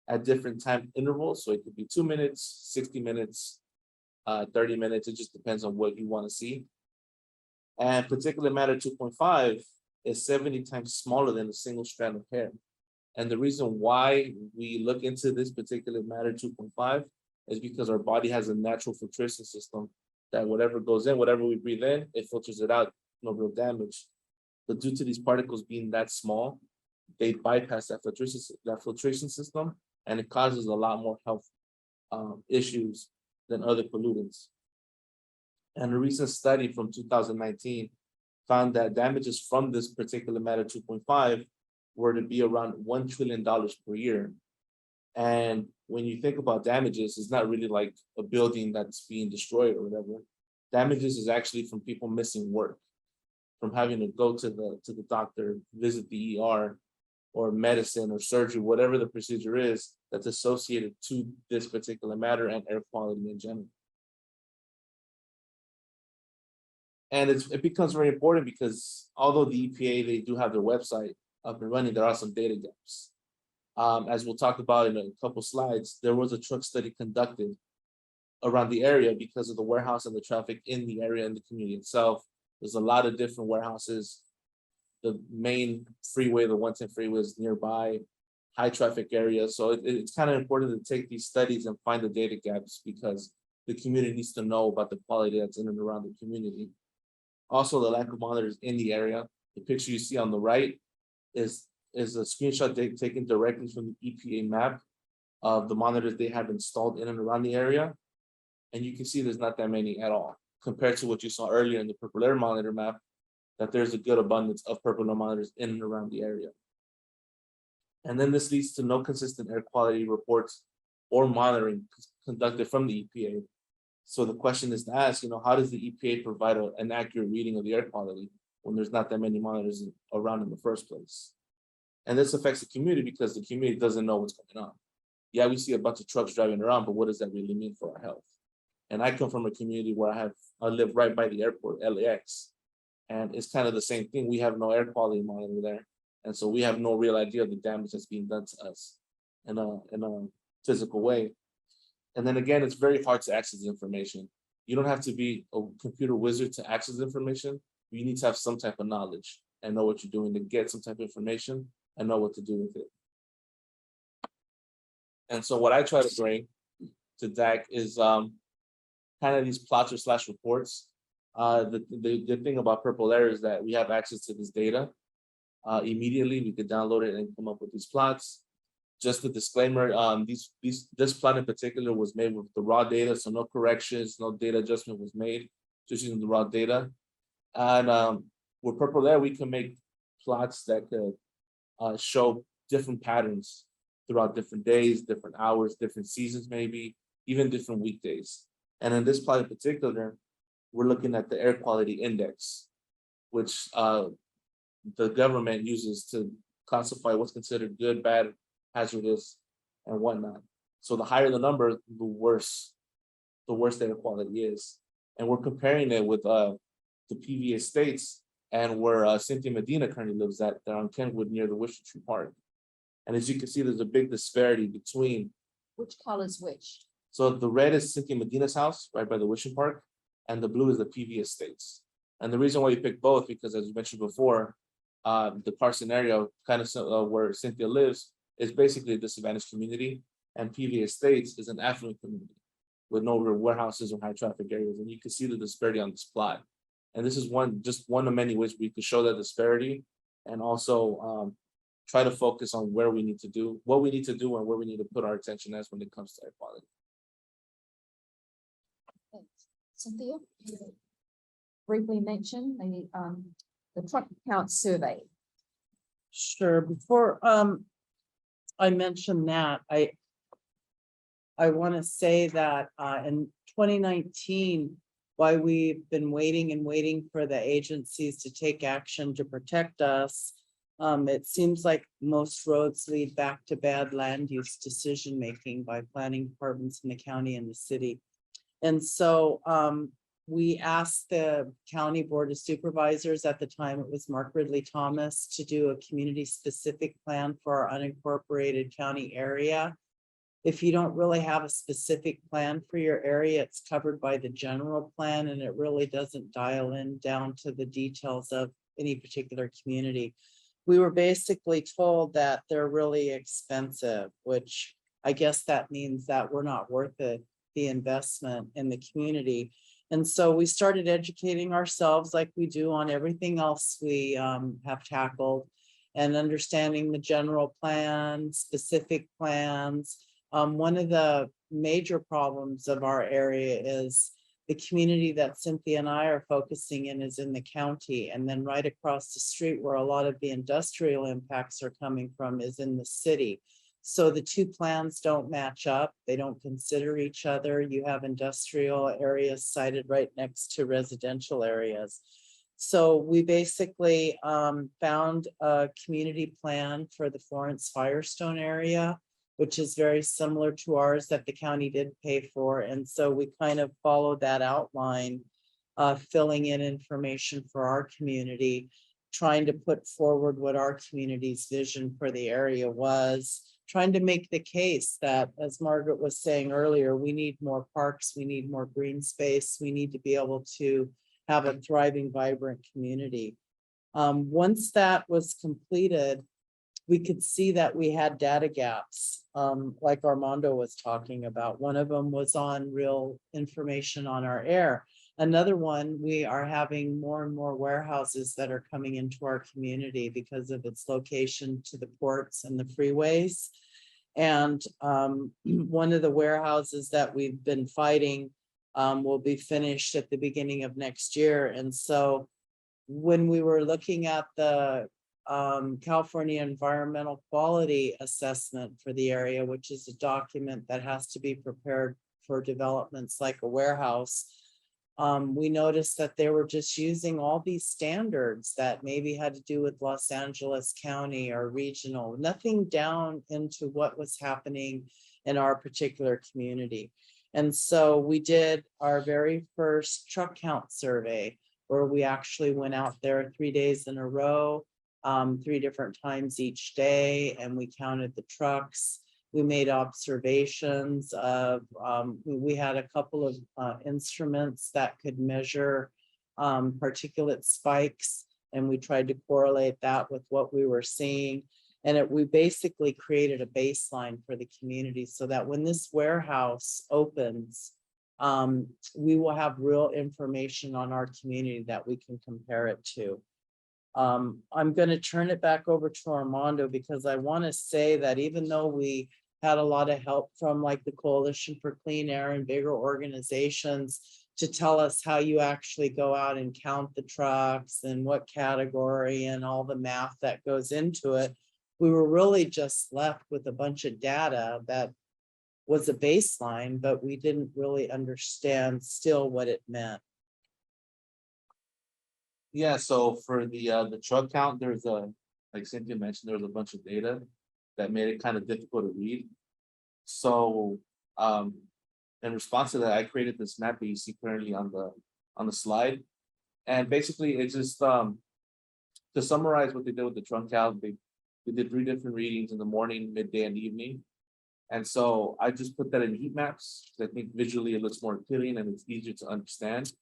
at different time intervals. So it could be 2 minutes, 60 minutes, 30 minutes. It just depends on what you want to see. And particulate matter 2.5 is 70 times smaller than a single strand of hair. And the reason why we look into this particular matter 2.5 is because our body has a natural filtration system that whatever goes in, whatever we breathe in, it filters it out, no real damage. But due to these particles being that small, they bypass that filtration system, and it causes a lot more health issues than other pollutants. And a recent study from 2019 found that damages from this particular matter 2.5 were to be around $1 trillion per year. And when you think about damages, it's not really like a building that's being destroyed or whatever. Damages is actually from people missing work, from having to go to the doctor, visit the ER, or medicine or surgery, whatever the procedure is that's associated to this particular matter and air quality in general. And it becomes very important because although the EPA, they do have their website up and running, there are some data gaps. As we'll talk about in a couple slides, there was a truck study conducted around the area because of the warehouse and the traffic in the area and the community itself. There's a lot of different warehouses. The main freeway, the 110 freeway, is nearby, high traffic area. So it's kind of important to take these studies and find the data gaps because the community needs to know about the quality that's in and around the community. Also, the lack of monitors in the area. The picture you see on the right is a screenshot taken directly from the EPA map of the monitors they have installed in and around the area. And you can see there's not that many at all compared to what you saw earlier in the purple air monitor map, that there's a good abundance of purple air monitors in and around the area. And then this leads to no consistent air quality reports or monitoring conducted from the EPA. So the question is to ask, how does the EPA provide an accurate reading of the air quality when there's not that many monitors around in the first place? And this affects the community because the community doesn't know what's going on. Yeah, we see a bunch of trucks driving around, but what does that really mean for our health? And I come from a community where I live right by the airport, LAX, and it's kind of the same thing. We have no air quality monitor there. And so we have no real idea of the damage that's being done to us in a physical way. And then again, it's very hard to access information. You don't have to be a computer wizard to access information. You need to have some type of knowledge and know what you're doing to get some type of information and know what to do with it. And so what I try to bring to DAC is kind of these plots or / reports. The good thing about Purple Air is that we have access to this data immediately. We could download it and come up with these plots. Just a disclaimer, this plot in particular was made with the raw data, so no corrections, no data adjustment was made, just using the raw data. And with Purple Air, we can make plots that could show different patterns throughout different days, different hours, different seasons, maybe even different weekdays. And in this plot in particular, we're looking at the air quality index, which the government uses to classify what's considered good, bad, hazardous, and whatnot. So the higher the number, the worse the air quality is. And we're comparing it with the PV estates and where Cynthia Medina currently lives at, there on Kenwood near the Wisher Tree Park. And as you can see, there's a big disparity between. Which colors which? So the red is Cynthia Medina's house, right by the Wishing Park, and the blue is the PV estates. And the reason why we picked both, because as you mentioned before, the Carson area, kind of where Cynthia lives, is basically a disadvantaged community, and PV estates is an affluent community with no real warehouses or high traffic areas. And you can see the disparity on this plot. And this is just one of many ways we could show that disparity, and also try to focus on where we need to do, what we need to do, and where we need to put our attention as when it comes to air quality. Cynthia, you briefly mentioned the truck count survey. Sure, before I mention that, I want to say that in 2019, why we've been waiting and waiting for the agencies to take action to protect us. It seems like most roads lead back to bad land use decision making by planning departments in the county and the city. And so we asked the county board of supervisors, at the time it was Mark Ridley Thomas, to do a community specific plan for our unincorporated county area. If you don't really have a specific plan for your area, it's covered by the general plan, and it really doesn't dial in down to the details of any particular community. We were basically told that they're really expensive, which I guess that means that we're not worth it, the investment in the community. And so we started educating ourselves like we do on everything else we have tackled, and understanding the general plan, specific plans. One of the major problems of our area is the community that Cynthia and I are focusing in is in the county, and then right across the street where a lot of the industrial impacts are coming from is in the city. So the two plans don't match up. They don't consider each other. You have industrial areas cited right next to residential areas. So we basically found a community plan for the Florence Firestone area, which is very similar to ours that the county did pay for. And so we kind of followed that outline, filling in information for our community, trying to put forward what our community's vision for the area was, trying to make the case that, as Margaret was saying earlier, we need more parks, we need more green space, we need to be able to have a thriving, vibrant community. Once that was completed, we could see that we had data gaps, like Armando was talking about. One of them was on real information on our air. Another one, we are having more and more warehouses that are coming into our community because of its location to the ports and the freeways. And one of the warehouses that we've been fighting will be finished at the beginning of next year. And so when we were looking at the California Environmental Quality Assessment for the area, which is a document that has to be prepared for developments like a warehouse, we noticed that they were just using all these standards that maybe had to do with Los Angeles County or regional, nothing down into what was happening in our particular community. And so we did our very first truck count survey, where we actually went out there 3 days in a row, 3 different times each day, and we counted the trucks. We made observations of, we had a couple of instruments that could measure particulate spikes, and we tried to correlate that with what we were seeing. And we basically created a baseline for the community so that when this warehouse opens, we will have real information on our community that we can compare it to. I'm going to turn it back over to Armando, because I want to say that even though we had a lot of help from like the Coalition for Clean Air and bigger organizations to tell us how you actually go out and count the trucks and what category and all the math that goes into it, we were really just left with a bunch of data that was a baseline, but we didn't really understand still what it meant. Yeah, so for the truck count, there's like Cynthia mentioned, there was a bunch of data that made it kind of difficult to read. So in response to that, I created this map that you see currently on the slide. And basically it's just to summarize what they did with the trunk count, they did 3 different readings in the morning, midday, and evening. And so I just put that in heat maps. I think visually it looks more appealing and it's easier to understand.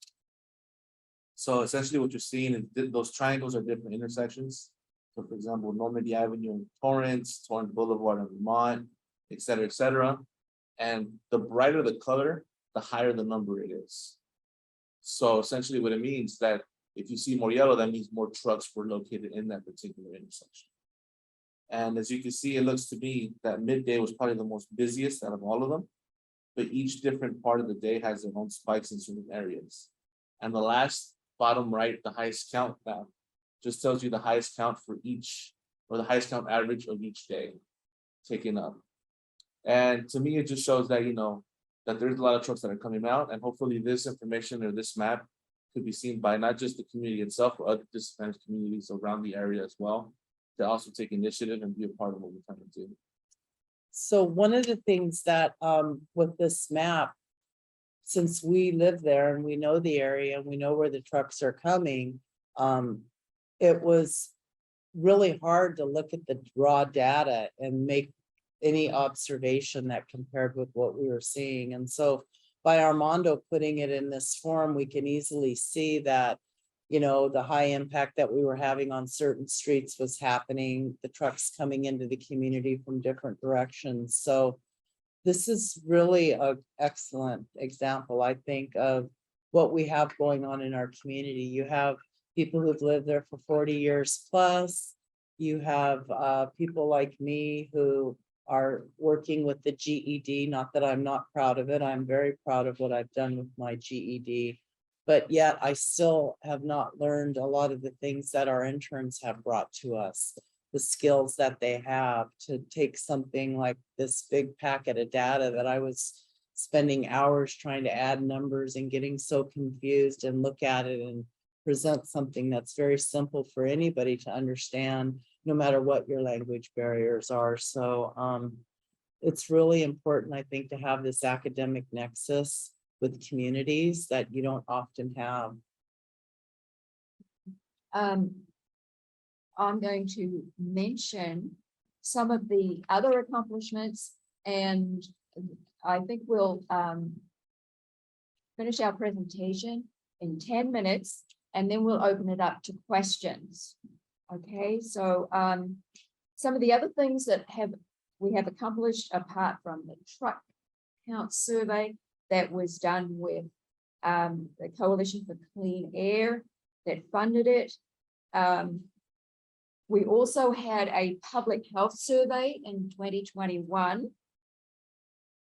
So essentially what you're seeing is those triangles are different intersections. So for example, Normandy Avenue in Torrance, Torrance Boulevard in Vermont, et cetera, et cetera. And the brighter the color, the higher the number it is. So essentially what it means that if you see more yellow, that means more trucks were located in that particular intersection. And as you can see, it looks to me that midday was probably the most busiest out of all of them. But each different part of the day has their own spikes in certain areas. And the last bottom right, the highest count now, just tells you the highest count for each, or the highest count average of each day taken up. And to me, it just shows that, that there's a lot of trucks that are coming out, and hopefully this information or this map could be seen by not just the community itself, but other disadvantaged communities around the area as well, to also take initiative and be a part of what we're trying to do. So one of the things that with this map, since we live there and we know the area and we know where the trucks are coming, it was really hard to look at the raw data and make any observation that compared with what we were seeing. And so by Armando putting it in this form, we can easily see that, the high impact that we were having on certain streets was happening, the trucks coming into the community from different directions. So this is really an excellent example, I think, of what we have going on in our community. You have people who've lived there for 40 years plus. You have people like me who are working with the GED, not that I'm not proud of it. I'm very proud of what I've done with my GED, but yet I still have not learned a lot of the things that our interns have brought to us, the skills that they have to take something like this big packet of data that I was spending hours trying to add numbers and getting so confused, and look at it and present something that's very simple for anybody to understand, no matter what your language barriers are. So it's really important, I think, to have this academic nexus with communities that you don't often have. I'm going to mention some of the other accomplishments, and I think we'll finish our presentation in 10 minutes, and then we'll open it up to questions. Okay, so some of the other things that we have accomplished, apart from the truck count survey that was done with the Coalition for Clean Air that funded it. We also had a public health survey in 2021.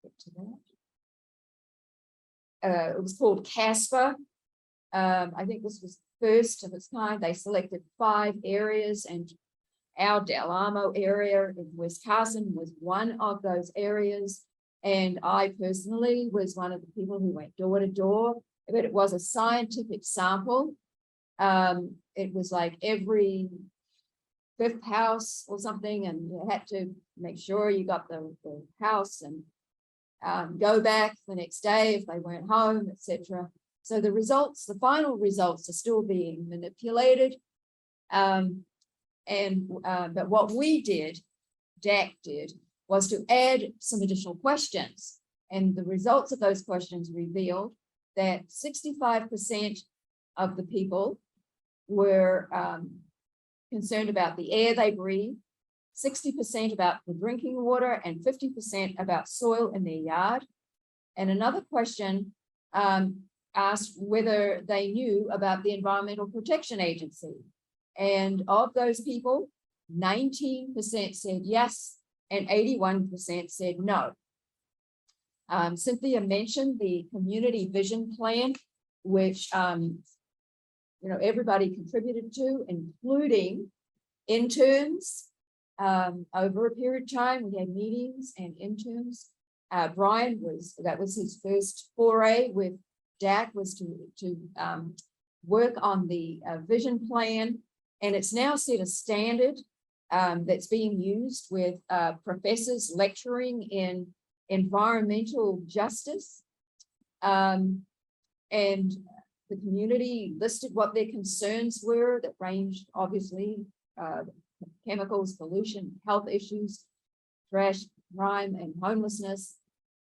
Get to that. It was called CASPER. I think this was first of its kind. They selected 5 areas, and our Del Amo area in West Carson was one of those areas. And I personally was one of the people who went door to door, but it was a scientific sample. It was like every 5th house or something, and you had to make sure you got the house and go back the next day if they weren't home, etc. So the results, the final results, are still being manipulated. But what we did, DAC did, was to add some additional questions. And the results of those questions revealed that 65% of the people were concerned about the air they breathe, 60% about the drinking water, and 50% about soil in their yard. And another question asked whether they knew about the Environmental Protection Agency. And of those people, 19% said yes, and 81% said no. Cynthia mentioned the community vision plan, which everybody contributed to, including interns. Over a period of time, we had meetings and interns. Brian that was his first foray with DAC, was to work on the vision plan, and it's now set a standard that's being used with professors lecturing in environmental justice. And the community listed what their concerns were that ranged, obviously, chemicals, pollution, health issues, trash, crime, and homelessness,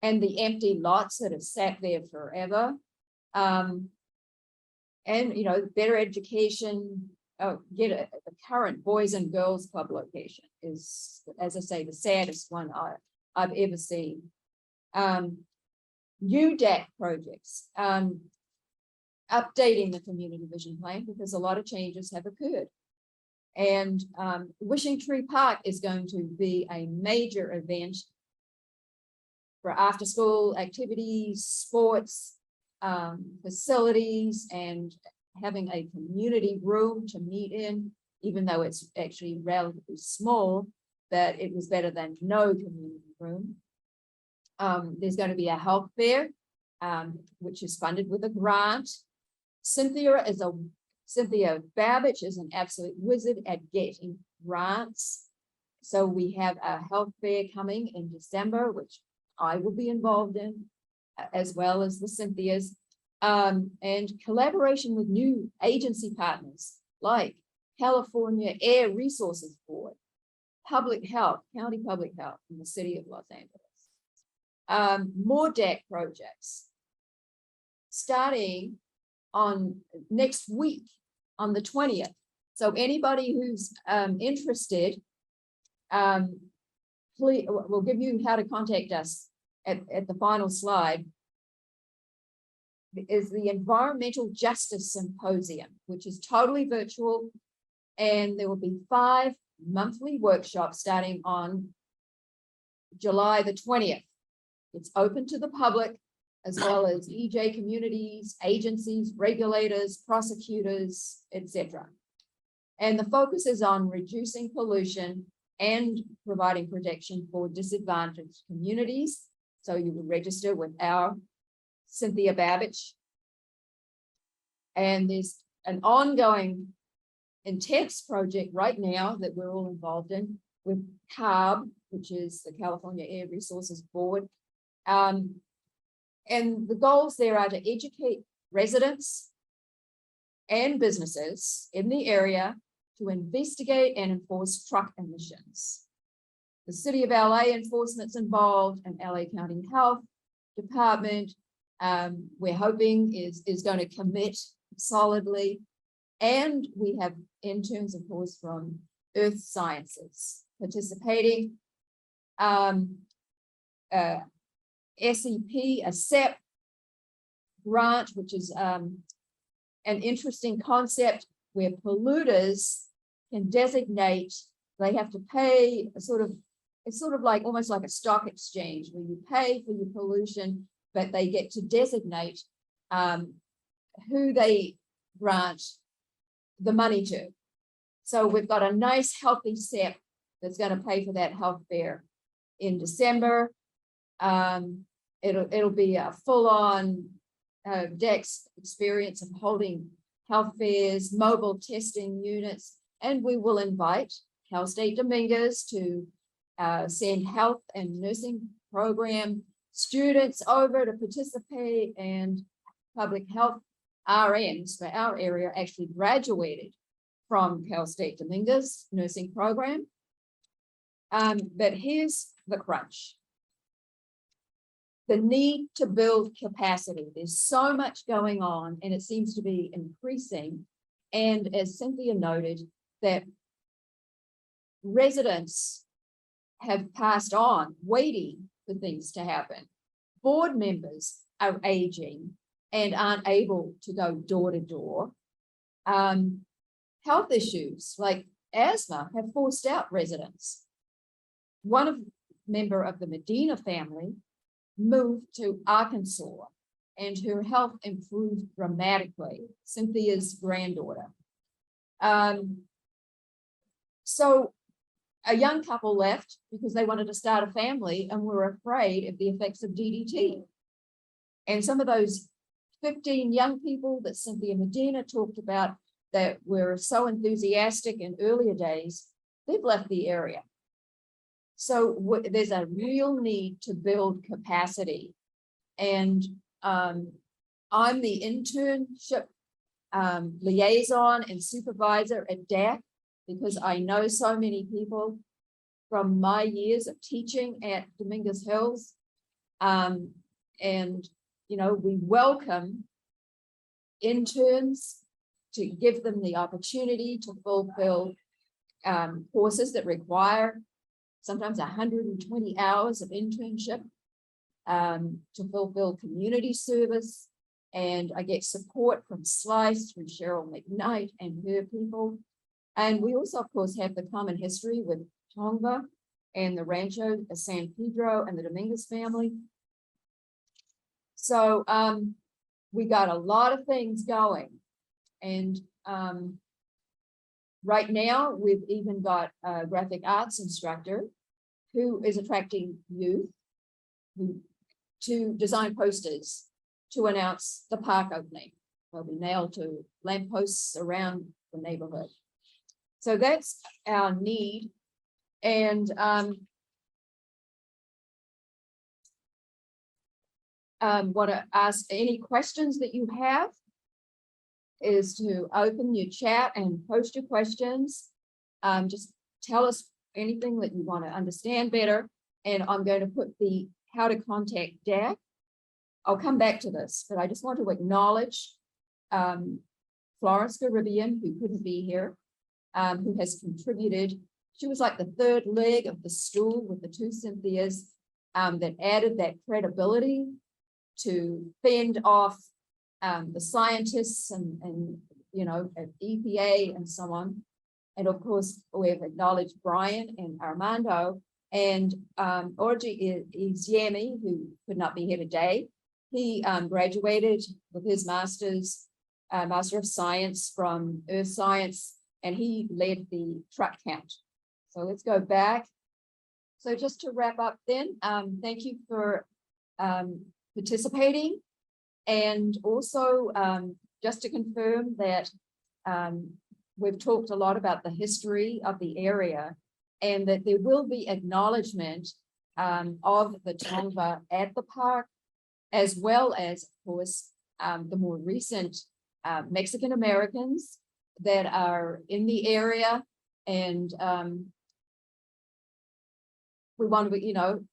and the empty lots that have sat there forever. And, better education. Get the current Boys and Girls Club location is, as I say, the saddest one I've ever seen. New DAC projects, updating the community vision plan because a lot of changes have occurred. And Wishing Tree Park is going to be a major event for after-school activities, sports, facilities, and having a community room to meet in, even though it's actually relatively small, but it was better than no community room. There's going to be a health fair, which is funded with a grant. Cynthia Babich is an absolute wizard at getting grants. So we have a health fair coming in December, which I will be involved in, as well as the Cynthias, and collaboration with new agency partners like California Air Resources Board, Public Health, County Public Health in the city of Los Angeles. More DAC projects starting on next week on the 20th. So anybody who's interested, please, we'll give you how to contact us at the final slide, is the Environmental Justice Symposium, which is totally virtual. And there will be 5 monthly workshops starting on July the 20th. It's open to the public, as well as EJ communities, agencies, regulators, prosecutors, etc. And the focus is on reducing pollution and providing protection for disadvantaged communities. So you will register with our Cynthia Babich. And there's an ongoing intense project right now that we're all involved in with CARB, which is the California Air Resources Board. And the goals there are to educate residents and businesses in the area to investigate and enforce truck emissions. The City of LA enforcement's involved, and LA County Health Department, we're hoping is going to commit solidly. And we have interns, of course, from Earth Sciences participating. SEP, a CEP grant, which is an interesting concept where polluters can designate, they have to pay a sort of, it's sort of like almost like a stock exchange where you pay for your pollution, but they get to designate who they grant the money to. So we've got a nice healthy CEP that's going to pay for that health fair in December. It'll be a full-on DEX experience of holding health fairs, mobile testing units, and we will invite Cal State Dominguez to send health and nursing program students over to participate, and public health RNs for our area actually graduated from Cal State Dominguez nursing program. But here's the crunch. The need to build capacity. There's so much going on, and it seems to be increasing. And as Cynthia noted, that residents have passed on waiting for things to happen. Board members are aging and aren't able to go door to door. Health issues like asthma have forced out residents. One member of the Medina family moved to Arkansas, and her health improved dramatically. Cynthia's granddaughter. So a young couple left because they wanted to start a family and were afraid of the effects of DDT. And some of those 15 young people that Cynthia Medina talked about that were so enthusiastic in earlier days, they've left the area. So there's a real need to build capacity. And I'm the internship liaison and supervisor at DAC because I know so many people from my years of teaching at Dominguez Hills. And, you know, we welcome interns to give them the opportunity to fulfill courses that require sometimes 120 hours of internship to fulfill community service. And I get support from Slice, from Cheryl McKnight and her people. And we also, of course, have the common history with Tongva and the Rancho San Pedro and the Dominguez family. So we got a lot of things going. And right now, we've even got a graphic arts instructor who is attracting youth to design posters to announce the park opening. They'll be nailed to lampposts around the neighborhood. So that's our need. And want to ask any questions that you have is to open your chat and post your questions. Just tell us anything that you want to understand better. And I'm going to put the how to contact DAC. I'll come back to this, but I just want to acknowledge Florence Caribbean, who couldn't be here, who has contributed. She was like the third leg of the stool with the two Cynthias that added that credibility to fend off the scientists and you know, at EPA and so on. And of course, we have acknowledged Brian and Armando and Orji Iziemi, who could not be here today. He graduated with his master's, Master of Science from Earth Science, and he led the truck count. So let's go back. So just to wrap up then, thank you for participating. And also just to confirm that we've talked a lot about the history of the area and that there will be acknowledgement of the Tongva at the park, as well as, of course, the more recent Mexican Americans that are in the area. And we want to, you know,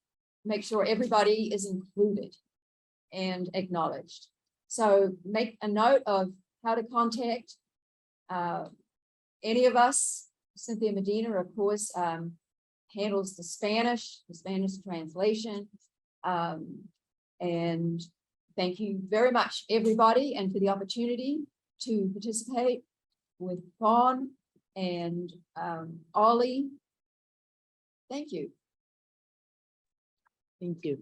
make sure everybody is included and acknowledged. So make a note of how to contact any of us. Cynthia Medina, of course, handles the Spanish translation. And thank you very much, everybody, and for the opportunity to participate with Fawn and Ollie. Thank you. Thank you.